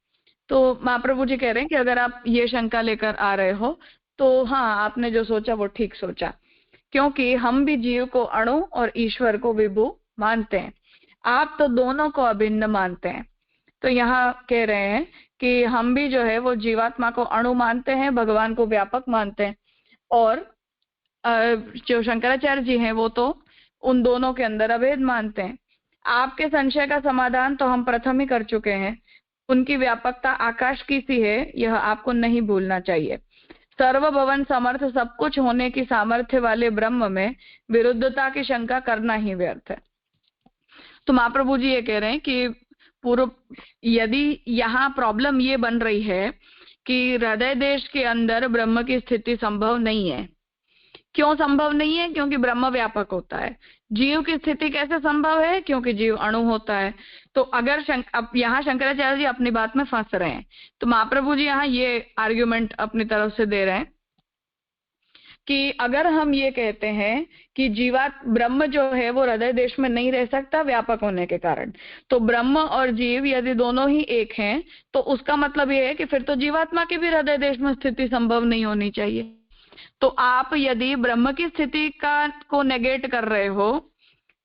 तो महाप्रभु जी कह रहे हैं कि अगर आप ये शंका लेकर आ रहे हो तो हाँ, आपने जो सोचा वो ठीक सोचा, क्योंकि हम भी जीव को अणु और ईश्वर को विभु मानते हैं। आप तो दोनों को अभिन्न मानते हैं। तो यहाँ कह रहे हैं कि हम भी जो है वो जीवात्मा को अणु मानते हैं, भगवान को व्यापक मानते हैं, और जो शंकराचार्य जी हैं वो तो उन दोनों के अंदर अभेद मानते हैं। आपके संशय का समाधान तो हम प्रथम ही कर चुके हैं। उनकी व्यापकता आकाश की सी है, यह आपको नहीं भूलना चाहिए। सर्वभवन समर्थ सब कुछ होने की सामर्थ्य वाले ब्रह्म में विरुद्धता की शंका करना ही व्यर्थ है। तो महाप्रभु जी ये कह रहे हैं कि पूर्व यदि यहाँ प्रॉब्लम ये बन रही है कि हृदय देश के अंदर ब्रह्म की स्थिति संभव नहीं है। क्यों संभव नहीं है? क्योंकि ब्रह्म व्यापक होता है। जीव की स्थिति कैसे संभव है? क्योंकि जीव अणु होता है। तो अगर अब यहाँ शंकराचार्य जी अपनी बात में फंस रहे हैं, तो महाप्रभु जी यहाँ ये आर्ग्यूमेंट अपनी तरफ से दे रहे हैं कि अगर हम ये कहते हैं कि ब्रह्म जो है वो हृदय देश में नहीं रह सकता व्यापक होने के कारण, तो ब्रह्म और जीव यदि दोनों ही एक हैं, तो उसका मतलब ये है कि फिर तो जीवात्मा की भी हृदय देश में स्थिति संभव नहीं होनी चाहिए। तो आप यदि ब्रह्म की स्थिति को नेगेट कर रहे हो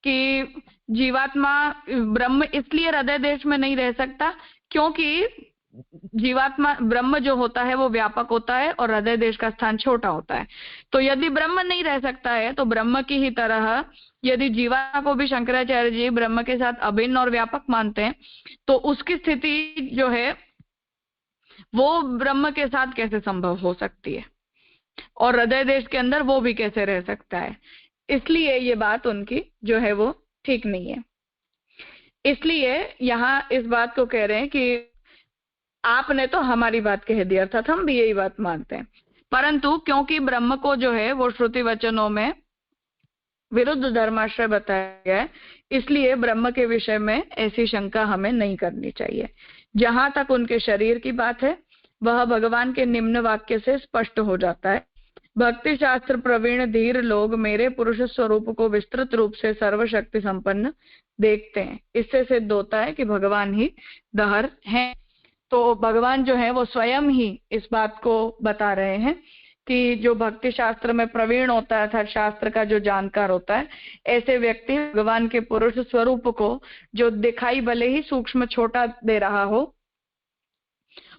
कि जीवात्मा ब्रह्म इसलिए हृदय देश में नहीं रह सकता क्योंकि जीवात्मा ब्रह्म जो होता है वो व्यापक होता है और हृदय देश का स्थान छोटा होता है। तो यदि ब्रह्म नहीं रह सकता है तो ब्रह्म की ही तरह यदि जीवात्मा को भी शंकराचार्य जी ब्रह्म के साथ अभिन्न और व्यापक मानते हैं, तो उसकी स्थिति जो है वो ब्रह्म के साथ कैसे संभव हो सकती है और हृदय देश के अंदर वो भी कैसे रह सकता है। इसलिए ये बात उनकी जो है वो ठीक नहीं है। इसलिए यहाँ इस बात को कह रहे हैं कि आपने तो हमारी बात कह दी, अर्थात हम भी यही बात मानते हैं, परंतु क्योंकि ब्रह्म को जो है वो श्रुति वचनों में विरुद्ध धर्माश्रय बताया गया है, इसलिए ब्रह्म के विषय में ऐसी शंका हमें नहीं करनी चाहिए। जहां तक उनके शरीर की बात है वह भगवान के निम्न वाक्य से स्पष्ट हो जाता है। भक्ति शास्त्र प्रवीण धीर लोग मेरे पुरुष स्वरूप को विस्तृत रूप से सर्वशक्ति संपन्न देखते हैं। इससे सिद्ध होता है कि भगवान ही दहर हैं। तो भगवान जो है वो स्वयं ही इस बात को बता रहे हैं कि जो भक्ति शास्त्र में प्रवीण होता है अर्थात शास्त्र का जो जानकार होता है, ऐसे व्यक्ति भगवान के पुरुष स्वरूप को जो दिखाई भले ही सूक्ष्म छोटा दे रहा हो,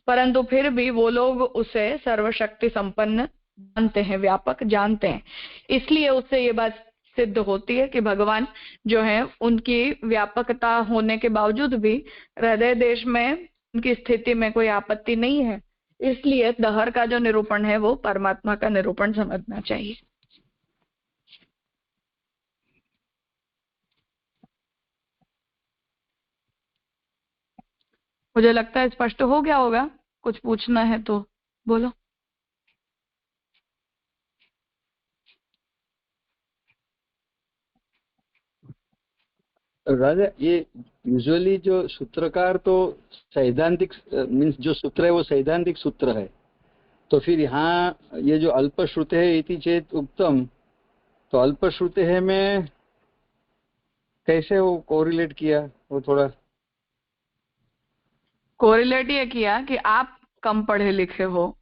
परंतु फिर भी वो लोग उसे सर्वशक्ति संपन्न जानते हैं, व्यापक जानते हैं। इसलिए उससे ये बात सिद्ध होती है कि भगवान जो है उनकी व्यापकता होने के बावजूद भी हृदय देश में उनकी स्थिति में कोई आपत्ति नहीं है। इसलिए दहर का जो निरूपण है वो परमात्मा का निरूपण समझना चाहिए। मुझे लगता है स्पष्ट हो गया होगा। कुछ पूछना है तो बोलो। राजा, ये यूजुअली जो सूत्रकार तो सैद्धांतिक मीन्स जो सूत्र है वो सैद्धांतिक सूत्र है, तो फिर यहाँ ये जो अल्पश्रुते है इति चेत उत्तम, तो अल्पश्रुते है में कैसे वो कोरिलेट किया? वो थोड़ा कोरिलेट ये किया कि आप कम पढ़े लिखे हो,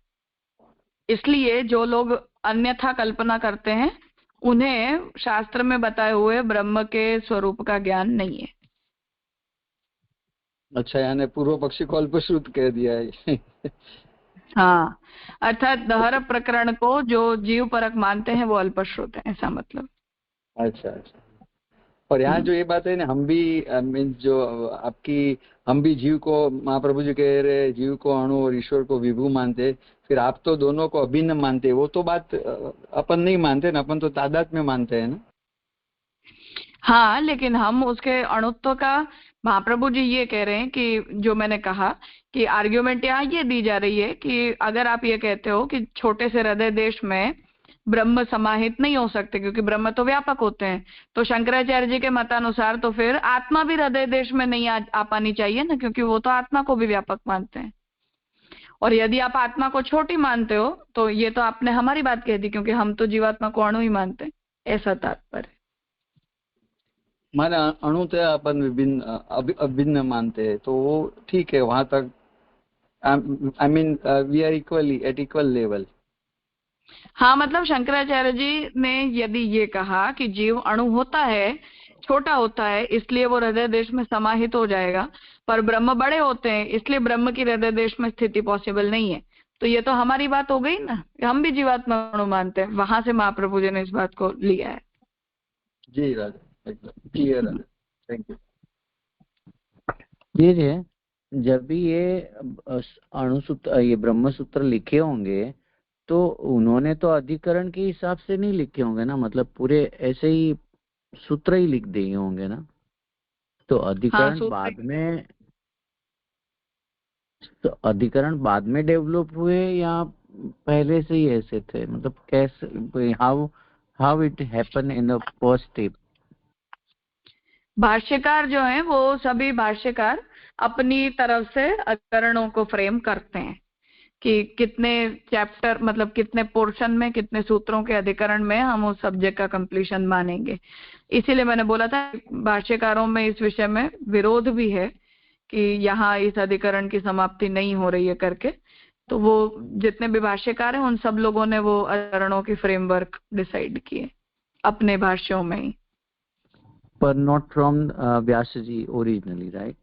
इसलिए जो लोग अन्यथा कल्पना करते हैं उन्हें शास्त्र में बताए हुए ब्रह्म के स्वरूप का ज्ञान नहीं है। अच्छा, यानी पूर्व पक्षी को अल्पश्रुत कह दिया है। हाँ, अर्थात दहर प्रकरण को जो जीव परक मानते हैं वो अल्पश्रुत है, ऐसा मतलब। अच्छा अच्छा। और यहाँ जो ये बात है ना, हम भी मीन्स जो आपकी हम भी जीव को, महाप्रभु जी कह रहे जीव को अणु और ईश्वर को विभू मानते, फिर आप तो दोनों को अभिन्न मानते, वो तो बात अपन नहीं मानते ना, अपन तो तादाद में मानते हैं ना। हाँ, लेकिन हम उसके अणुत्व का, महाप्रभु जी ये कह रहे हैं कि जो मैंने कहा कि आर्ग्यूमेंट यहाँ ये दी जा रही है कि अगर आप ये कहते हो कि छोटे से हृदय देश में ब्रह्म समाहित नहीं हो सकते क्योंकि ब्रह्म तो व्यापक होते हैं, तो शंकराचार्य जी के मतानुसार तो फिर आत्मा भी हृदय देश में नहीं आ पानी चाहिए ना, क्योंकि वो तो आत्मा को भी व्यापक मानते हैं। और यदि आप आत्मा को छोटी मानते हो तो ये तो आपने हमारी बात कह दी, क्योंकि हम तो जीवात्मा को अणु ही मानते हैं, ऐसा तात्पर्य। माने अणु तो अपन विभिन्न अभिन्न मानते हैं, तो वो ठीक है, वहां तक I mean we are equally at equal level. हाँ, मतलब शंकराचार्य जी ने यदि ये कहा कि जीव अणु होता है, छोटा होता है इसलिए वो हृदय देश में समाहित हो जाएगा, पर ब्रह्म बड़े होते हैं इसलिए ब्रह्म की हृदय देश में स्थिति पॉसिबल नहीं है। तो ये तो हमारी बात हो गई ना, हम भी जीवात्मा अणु मानते हैं, वहां से महाप्रभु जी ने इस बात को लिया है। जी राजा, एकदम क्लियर राजा, थैंक यू। ये जब भी ये अणुसूत्र, ये ब्रह्म सूत्र लिखे होंगे तो उन्होंने तो अधिकरण के हिसाब से नहीं लिखे होंगे ना, मतलब पूरे ऐसे ही सूत्र ही लिख दिए होंगे ना। तो अधिकरण बाद में डेवलप हुए या पहले से ही ऐसे थे, मतलब कैसे, how it happen in the first step? भाष्यकार जो हैं वो सभी भाष्यकार अपनी तरफ से अधिकरणों को फ्रेम करते हैं कि कितने चैप्टर, मतलब कितने पोर्शन में, कितने सूत्रों के अधिकरण में हम उस सब्जेक्ट का कंप्लीशन मानेंगे। इसीलिए मैंने बोला था भाष्यकारों में इस विषय में विरोध भी है कि यहाँ इस अधिकरण की समाप्ति नहीं हो रही है करके। तो वो जितने भी भाष्यकार हैं उन सब लोगों ने वो अधिकरणों की फ्रेमवर्क डिसाइड किए अपने भाष्यों में ही, पर not from Vyas ji originally, right?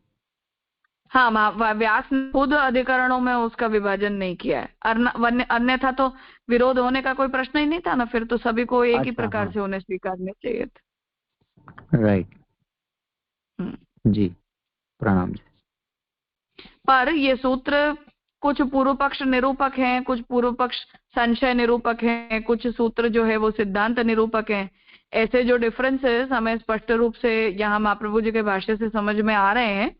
हाँ, व्यास ने खुद अधिकरणों में उसका विभाजन नहीं किया है, अन्यथा तो विरोध होने का कोई प्रश्न ही नहीं था ना, फिर तो सभी को एक ही प्रकार से उन्हें स्वीकारने चाहिए थे। राइट जी, प्रणाम जी। पर ये सूत्र कुछ पूर्व पक्ष निरूपक हैं, कुछ पूर्व पक्ष संशय निरूपक हैं, कुछ सूत्र जो है वो सिद्धांत निरूपक हैं। ऐसे जो डिफरेंसेस हमें स्पष्ट रूप से यहाँ महाप्रभु जी के भाष्य से समझ में आ रहे हैं,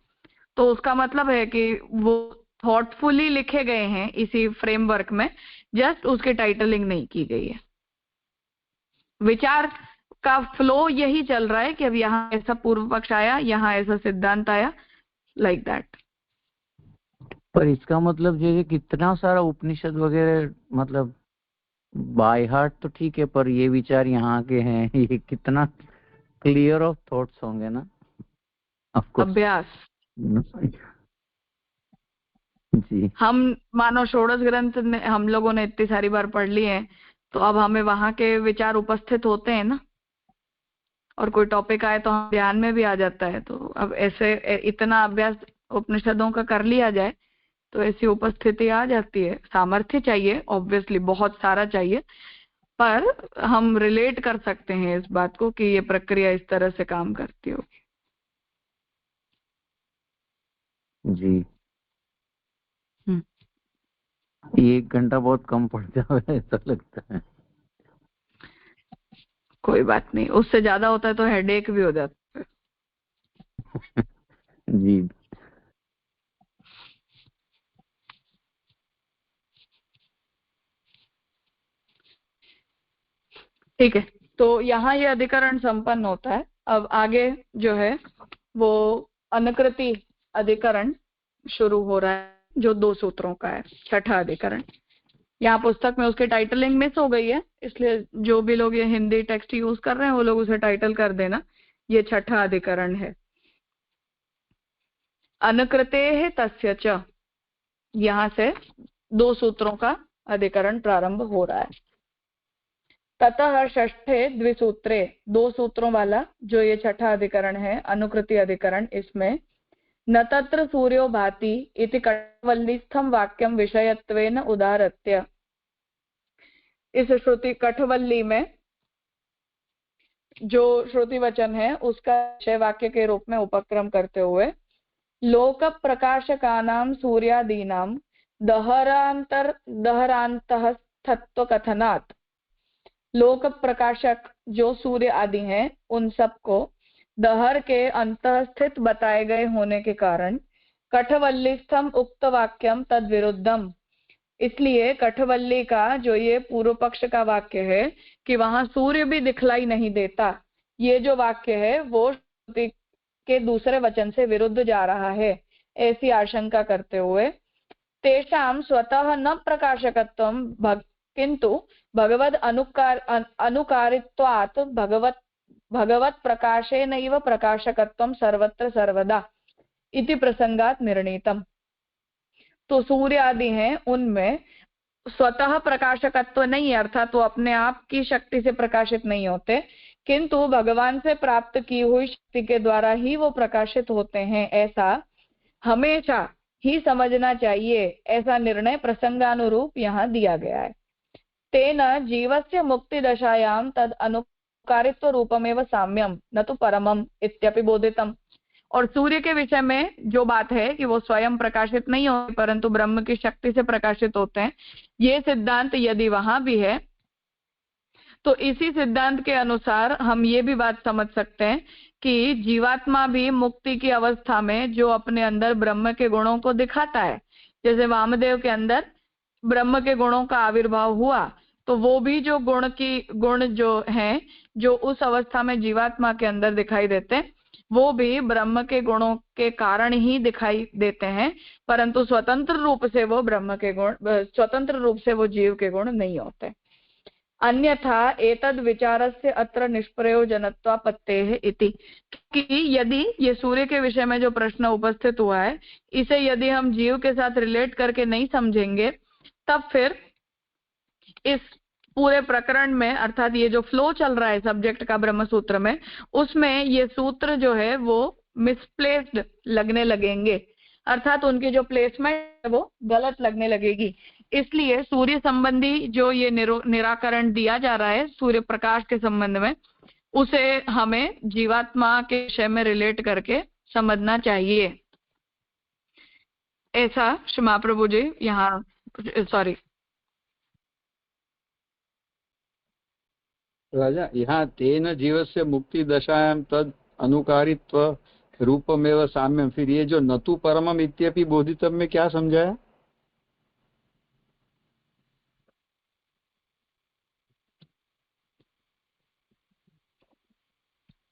तो उसका मतलब है कि वो थॉटफुली लिखे गए हैं इसी फ्रेमवर्क में, जस्ट उसकी टाइटलिंग नहीं की गई है। विचार का फ्लो यही चल रहा है कि अब यहाँ ऐसा पूर्व पक्ष आया, यहाँ ऐसा सिद्धांत आया, लाइक दैट। पर इसका मतलब ये कितना सारा उपनिषद वगैरह, मतलब बाय हार्ट तो ठीक है, पर ये विचार यहाँ के हैं, ये कितना क्लियर ऑफ थॉट्स होंगे ना। अभ्यास जी, हम मानो षोडश ग्रंथ हम लोगों ने इतनी सारी बार पढ़ लिए हैं, तो अब हमें वहां के विचार उपस्थित होते हैं ना, और कोई टॉपिक आए तो हम ध्यान में भी आ जाता है। तो अब ऐसे इतना अभ्यास उपनिषदों का कर लिया जाए तो ऐसी उपस्थिति आ जाती है। सामर्थ्य चाहिए, ऑब्वियसली बहुत सारा चाहिए, पर हम रिलेट कर सकते हैं इस बात को कि ये प्रक्रिया इस तरह से काम करती होगी। जी, 1 घंटा बहुत कम पड़ जाए ऐसा लगता है। कोई बात नहीं, उससे ज्यादा होता है तो हेडेक भी हो जाता है। जी, ठीक है, तो यहाँ ये अधिकरण संपन्न होता है। अब आगे जो है वो अनुकृति अधिकरण शुरू हो रहा है, जो 2 सूत्रों का है, छठा अधिकरण। यहाँ पुस्तक में उसकी टाइटलिंग मिस हो गई है, इसलिए जो भी लोग ये हिंदी टेक्स्ट यूज कर रहे हैं वो लोग उसे टाइटल कर देना। ये छठा अधिकरण है। अनुकृते है तस्य च, यहाँ से 2 सूत्रों का अधिकरण प्रारंभ हो रहा है। ततः षष्ठे द्विसूत्रे, 2 सूत्रों वाला जो ये छठा अधिकरण है, अनुकृति अधिकरण, इसमें न तत्र सूर्यो भाति इति कठवल्लीस्थं वाक्यम विषयत्वेन उदाहृत्य, इस श्रुति कठवल्ली में जो श्रुति वचन है उसका विषय वाक्य के रूप में उपक्रम करते हुए लोक प्रकाशकानां सूर्यादीनां दहरांतस्थत्व कथनात्, लोक प्रकाशक जो सूर्य आदि हैं उन सबको दहर के अंतस्थित बताए गए होने के कारण कठवल्लीस्थम उक्त वाक्यम तद विरुद्धम, इसलिए कठवल्ली का जो ये पूर्व पक्ष का वाक्य है कि वहां सूर्य भी दिखलाई नहीं देता, ये जो वाक्य है वो श्रुति के दूसरे वचन से विरुद्ध जा रहा है, ऐसी आशंका करते हुए तेषां स्वतः न प्रकाशकत्वं किंतु भगवद अनुकारित्वात् भगवत प्रकाशेनैव प्रकाशकत्वं सर्वत्र सर्वदा इति प्रसंगात् निर्णीतम्। तो सूर्य आदि हैं उनमें स्वतः प्रकाशकत्व नहीं है, अर्थात वो अपने आप की शक्ति से प्रकाशित नहीं होते, किंतु भगवान से प्राप्त की हुई शक्ति के द्वारा ही वो प्रकाशित होते हैं, ऐसा हमेशा ही समझना चाहिए। ऐसा निर्णय प्रसंगानुरूप यहाँ दिया गया है। तेन जीवस्य मुक्ति दशायां तद अनुकारित्व रूपमेव साम्यम न तो परमम इत्यपि बोधितम। और सूर्य के विषय में जो बात है कि वो स्वयं प्रकाशित नहीं होते परंतु ब्रह्म की शक्ति से प्रकाशित होते हैं, ये सिद्धांत यदि वहां भी है तो इसी सिद्धांत के अनुसार हम ये भी बात समझ सकते हैं कि जीवात्मा भी मुक्ति की अवस्था में जो अपने अंदर ब्रह्म के गुणों को दिखाता है, जैसे वामदेव के अंदर ब्रह्म के गुणों का आविर्भाव हुआ, तो वो भी जो गुण जो हैं जो उस अवस्था में जीवात्मा के अंदर दिखाई देते हैं, वो भी ब्रह्म के गुणों के कारण ही दिखाई देते हैं, परंतु स्वतंत्र रूप से वो ब्रह्म के गुण, स्वतंत्र रूप से वो जीव के गुण नहीं होते। अन्यथा एतद विचारस्य अत्र निष्प्रयोजनत्वापत्तेः इति, कि यदि ये सूर्य के विषय में जो प्रश्न उपस्थित हुआ है इसे यदि हम जीव के साथ रिलेट करके नहीं समझेंगे, तब फिर इस पूरे प्रकरण में, अर्थात ये जो फ्लो चल रहा है सब्जेक्ट का ब्रह्म सूत्र में, उसमें ये सूत्र जो है वो मिसप्लेस्ड लगने लगेंगे, अर्थात उनकी जो प्लेसमेंट है वो गलत लगने लगेगी। इसलिए सूर्य संबंधी जो ये निराकरण दिया जा रहा है सूर्य प्रकाश के संबंध में, उसे हमें जीवात्मा के विषय में रिलेट करके समझना चाहिए। ऐसा क्षमा प्रभु जी यहाँ, सॉरी राजा, यहाँ तेन जीवस्य मुक्ति दशायां तद अनुकारित्व रूपमेव साम्यम, फिर ये जो नतु परमम इत्यपि बोधितम में क्या समझाया?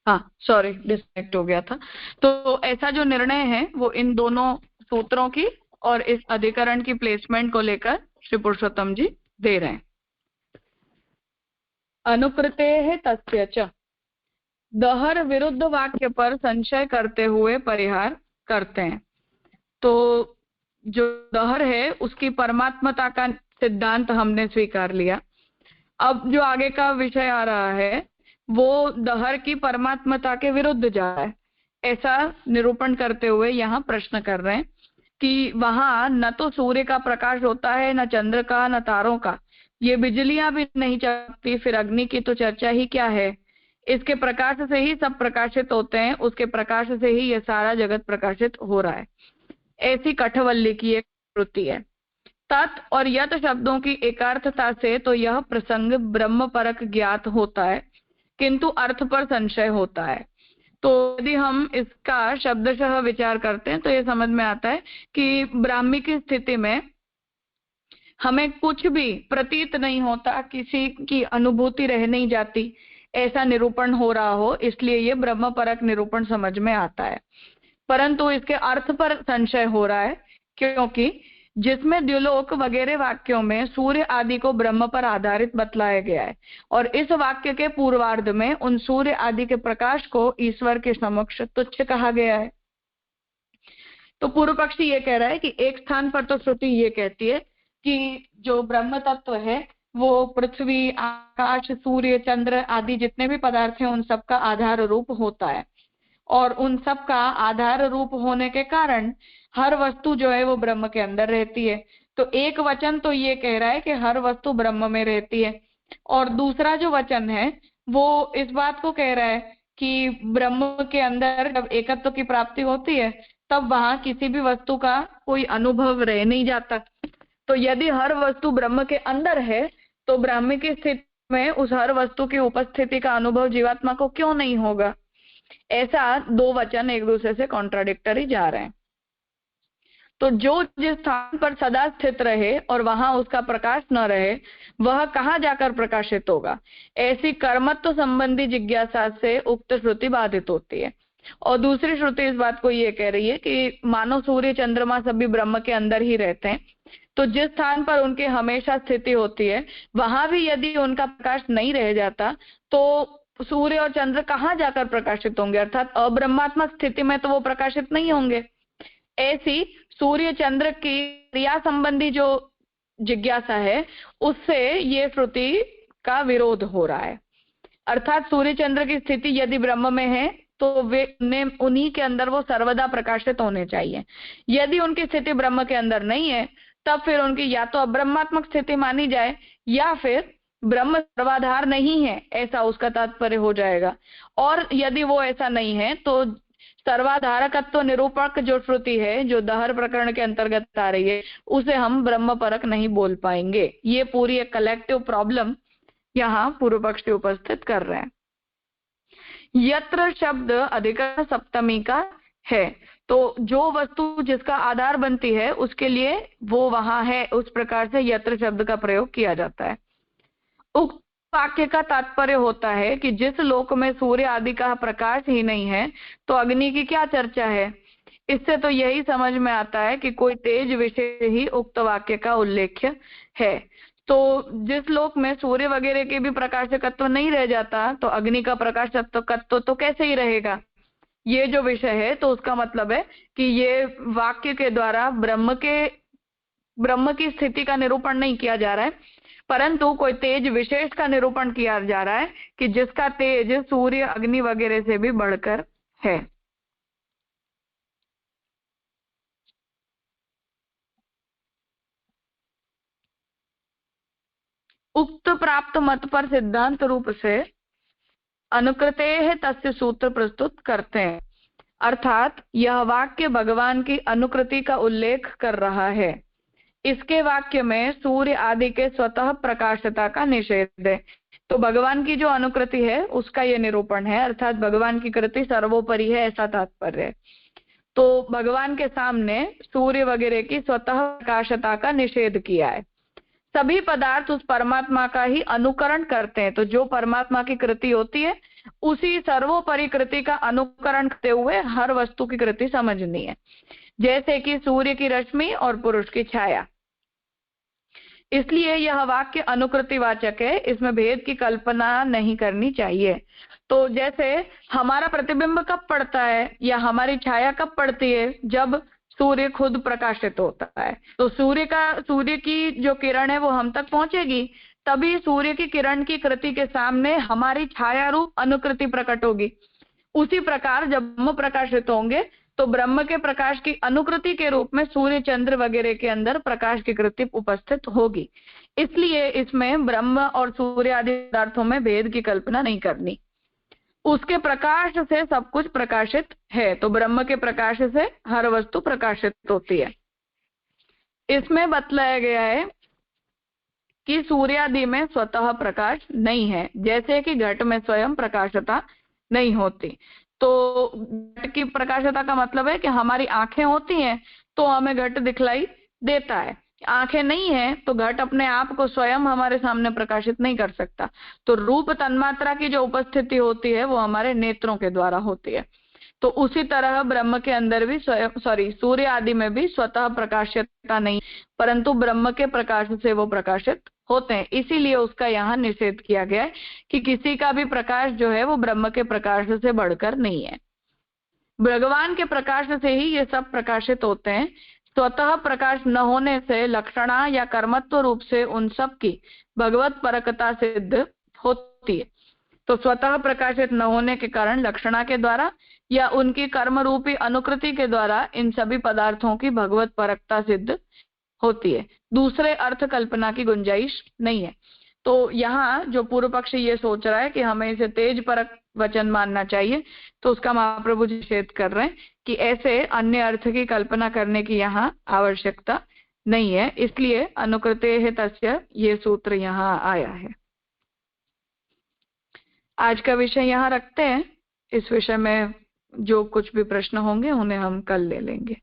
हाँ सॉरी डिस्कनेक्ट हो गया था। तो ऐसा जो निर्णय है वो इन दोनों सूत्रों की और इस अधिकरण की प्लेसमेंट को लेकर श्री पुरुषोत्तम जी दे रहे हैं। अनुकृतेः तस्य च, दहर विरुद्ध वाक्य पर संशय करते हुए परिहार करते हैं। तो जो दहर है उसकी परमात्मता का सिद्धांत हमने स्वीकार लिया। अब जो आगे का विषय आ रहा है वो दहर की परमात्मता के विरुद्ध जा रहा है, ऐसा निरूपण करते हुए यहाँ प्रश्न कर रहे हैं कि वहां न तो सूर्य का प्रकाश होता है, न चंद्र का, न तारों का, ये बिजलियां भी नहीं चमकती, फिर अग्नि की तो चर्चा ही क्या है। इसके प्रकाश से ही सब प्रकाशित होते हैं, उसके प्रकाश से ही ये सारा जगत प्रकाशित हो रहा है। ऐसी कठवल्ली की एक वृत्ति है। तत् और यत शब्दों की एकार्थता से तो यह प्रसंग ब्रह्म परक ज्ञात होता है, किंतु अर्थ पर संशय होता है। तो यदि हम इसका शब्दशः विचार करते हैं तो ये समझ में आता है कि ब्राह्मी की स्थिति में हमें कुछ भी प्रतीत नहीं होता, किसी की अनुभूति रह नहीं जाती, ऐसा निरूपण हो रहा हो, इसलिए ये ब्रह्म परक निरूपण समझ में आता है। परंतु इसके अर्थ पर संशय हो रहा है, क्योंकि जिसमें द्युलोक वगैरह वाक्यों में सूर्य आदि को ब्रह्म पर आधारित बतलाया गया है और इस वाक्य के पूर्वार्ध में उन सूर्य आदि के प्रकाश को ईश्वर के समक्ष तुच्छ कहा गया है। तो पूर्व पक्षी ये कह रहा है कि एक स्थान पर तो श्रुति ये कहती है कि जो ब्रह्म तत्व है वो पृथ्वी, आकाश, सूर्य, चंद्र आदि जितने भी पदार्थ हैं उन सबका आधार रूप होता है, और उन सब का आधार रूप होने के कारण हर वस्तु जो है वो ब्रह्म के अंदर रहती है। तो एक वचन तो ये कह रहा है कि हर वस्तु ब्रह्म में रहती है, और दूसरा जो वचन है वो इस बात को कह रहा है कि ब्रह्म के अंदर जब एकत्व की प्राप्ति होती है तब वहां किसी भी वस्तु का कोई अनुभव रह नहीं जाता। तो यदि हर वस्तु ब्रह्म के अंदर है तो ब्राह्मी की स्थिति में उस हर वस्तु की उपस्थिति का अनुभव जीवात्मा को क्यों नहीं होगा। ऐसा दो वचन एक दूसरे से कॉन्ट्राडिक्टरी जा रहे हैं। तो जो जिस स्थान पर सदा स्थित रहे और वहां उसका प्रकाश न रहे वह कहाँ जाकर प्रकाशित होगा, ऐसी कर्मत्व संबंधी जिज्ञासा से उक्त श्रुति बाधित होती है। और दूसरी श्रुति इस बात को ये कह रही है कि मानो सूर्य चंद्रमा सभी ब्रह्म के अंदर ही रहते हैं, तो जिस स्थान पर उनकी हमेशा स्थिति होती है वहां भी यदि उनका प्रकाश नहीं रह जाता तो सूर्य और चंद्र कहाँ जाकर प्रकाशित होंगे, अर्थात अब्रह्मात्मक स्थिति में तो वो प्रकाशित नहीं होंगे। ऐसी सूर्य चंद्र की क्रिया संबंधी जो जिज्ञासा है उससे ये श्रुति का विरोध हो रहा है। अर्थात सूर्य चंद्र की स्थिति यदि ब्रह्म में है तो वे उन्हीं के अंदर वो सर्वदा प्रकाशित होने चाहिए। यदि उनकी स्थिति ब्रह्म के अंदर नहीं है तब फिर उनकी या तो अब्रह्मात्मक स्थिति मानी जाए या फिर ब्रह्म सर्वाधार नहीं है, ऐसा उसका तात्पर्य हो जाएगा। और यदि वो ऐसा नहीं है तो सर्वाधारकत्व निरूपक जो श्रुति है, जो दहर प्रकरण के अंतर्गत आ रही है, उसे हम ब्रह्म परक नहीं बोल पाएंगे। ये पूरी एक कलेक्टिव प्रॉब्लम यहाँ पूर्व पक्षी उपस्थित कर रहे हैं। यत्र शब्द अधिकरण सप्तमी का है, तो जो वस्तु जिसका आधार बनती है उसके लिए वो वहां है, उस प्रकार से यत्र शब्द का प्रयोग किया जाता है। उक्त वाक्य का तात्पर्य होता है कि जिस लोक में सूर्य आदि का प्रकाश ही नहीं है तो अग्नि की क्या चर्चा है। इससे तो यही समझ में आता है कि कोई तेज विषय ही उक्त वाक्य का उल्लेख्य है। तो जिस लोक में सूर्य वगैरह के भी प्रकाशकत्व नहीं रह जाता तो अग्नि का प्रकाशकत्व तो कैसे ही रहेगा। ये जो विषय है तो उसका मतलब है कि ये वाक्य के द्वारा ब्रह्म की स्थिति का निरूपण नहीं किया जा रहा है, परंतु कोई तेज विशेष का निरूपण किया जा रहा है कि जिसका तेज सूर्य अग्नि वगैरह से भी बढ़कर है। उक्त प्राप्त मत पर सिद्धांत रूप से अनुकृते है तस्य सूत्र प्रस्तुत करते हैं। अर्थात यह वाक्य भगवान की अनुकृति का उल्लेख कर रहा है। इसके वाक्य में सूर्य आदि के स्वतः प्रकाशता का निषेध है। तो भगवान की जो अनुकृति है उसका यह निरूपण है, अर्थात भगवान की कृति सर्वोपरि है, ऐसा तात्पर्य है। तो भगवान के सामने सूर्य वगैरह की स्वतः प्रकाशता का निषेध किया है। सभी पदार्थ उस परमात्मा का ही अनुकरण करते हैं। तो जो परमात्मा की कृति होती है उसी सर्वोपरि कृति का अनुकरण करते हुए हर वस्तु की कृति समझनी है, जैसे कि सूर्य की रश्मि और पुरुष की छाया। इसलिए यह वाक्य अनुकृतिवाचक है, इसमें भेद की कल्पना नहीं करनी चाहिए। तो जैसे हमारा प्रतिबिंब कब पड़ता है या हमारी छाया कब पड़ती है, जब सूर्य खुद प्रकाशित होता है। तो सूर्य की जो किरण है वो हम तक पहुंचेगी, तभी सूर्य की किरण की कृति के सामने हमारी छाया रूप अनुकृति प्रकट होगी। उसी प्रकार जब हम प्रकाशित होंगे तो ब्रह्म के प्रकाश की अनुकृति के रूप में सूर्य चंद्र वगैरह के अंदर प्रकाश की कृति उपस्थित होगी। इसलिए इसमें ब्रह्म और सूर्य आदि पदार्थों में भेद की कल्पना नहीं करनी। उसके प्रकाश से सब कुछ प्रकाशित है, तो ब्रह्म के प्रकाश से हर वस्तु प्रकाशित होती है। इसमें बतलाया गया है कि सूर्य आदि में स्वतः प्रकाश नहीं है, जैसे कि घट में स्वयं प्रकाशता नहीं होती। तो घट की प्रकाशता का मतलब है कि हमारी आंखें होती हैं तो हमें घट दिखलाई देता है, आंखें नहीं है तो घट अपने आप को स्वयं हमारे सामने प्रकाशित नहीं कर सकता। तो रूप तन्मात्रा की जो उपस्थिति होती है वो हमारे नेत्रों के द्वारा होती है। तो उसी तरह ब्रह्म के अंदर भी सूर्य आदि में भी स्वतः प्रकाशता नहीं, परंतु ब्रह्म के प्रकाश से वो प्रकाशित होते हैं। इसीलिए उसका यहाँ निषेध किया गया है कि किसी का भी प्रकाश जो है वो ब्रह्म के प्रकाश से बढ़कर नहीं है। भगवान के प्रकाश से ही ये सब प्रकाशित होते हैं। स्वतः प्रकाश न होने से लक्षणा या कर्मत्व रूप से उन सब की भगवत परकता सिद्ध होती है। तो स्वतः प्रकाशित न होने के कारण लक्षणा के द्वारा या उनकी कर्म रूपी अनुकृति के द्वारा इन सभी पदार्थों की भगवत परकता सिद्ध होती है। दूसरे अर्थ कल्पना की गुंजाइश नहीं है। तो यहाँ जो पूर्व पक्षी ये सोच रहा है कि हमें इसे तेज परक वचन मानना चाहिए, तो उसका महाप्रभु जी निषेध कर रहे हैं कि ऐसे अन्य अर्थ की कल्पना करने की यहाँ आवश्यकता नहीं है। इसलिए अनुकृते है तस्य ये सूत्र यहाँ आया है। आज का विषय यहाँ रखते हैं। इस विषय में जो कुछ भी प्रश्न होंगे उन्हें हम कल ले लेंगे।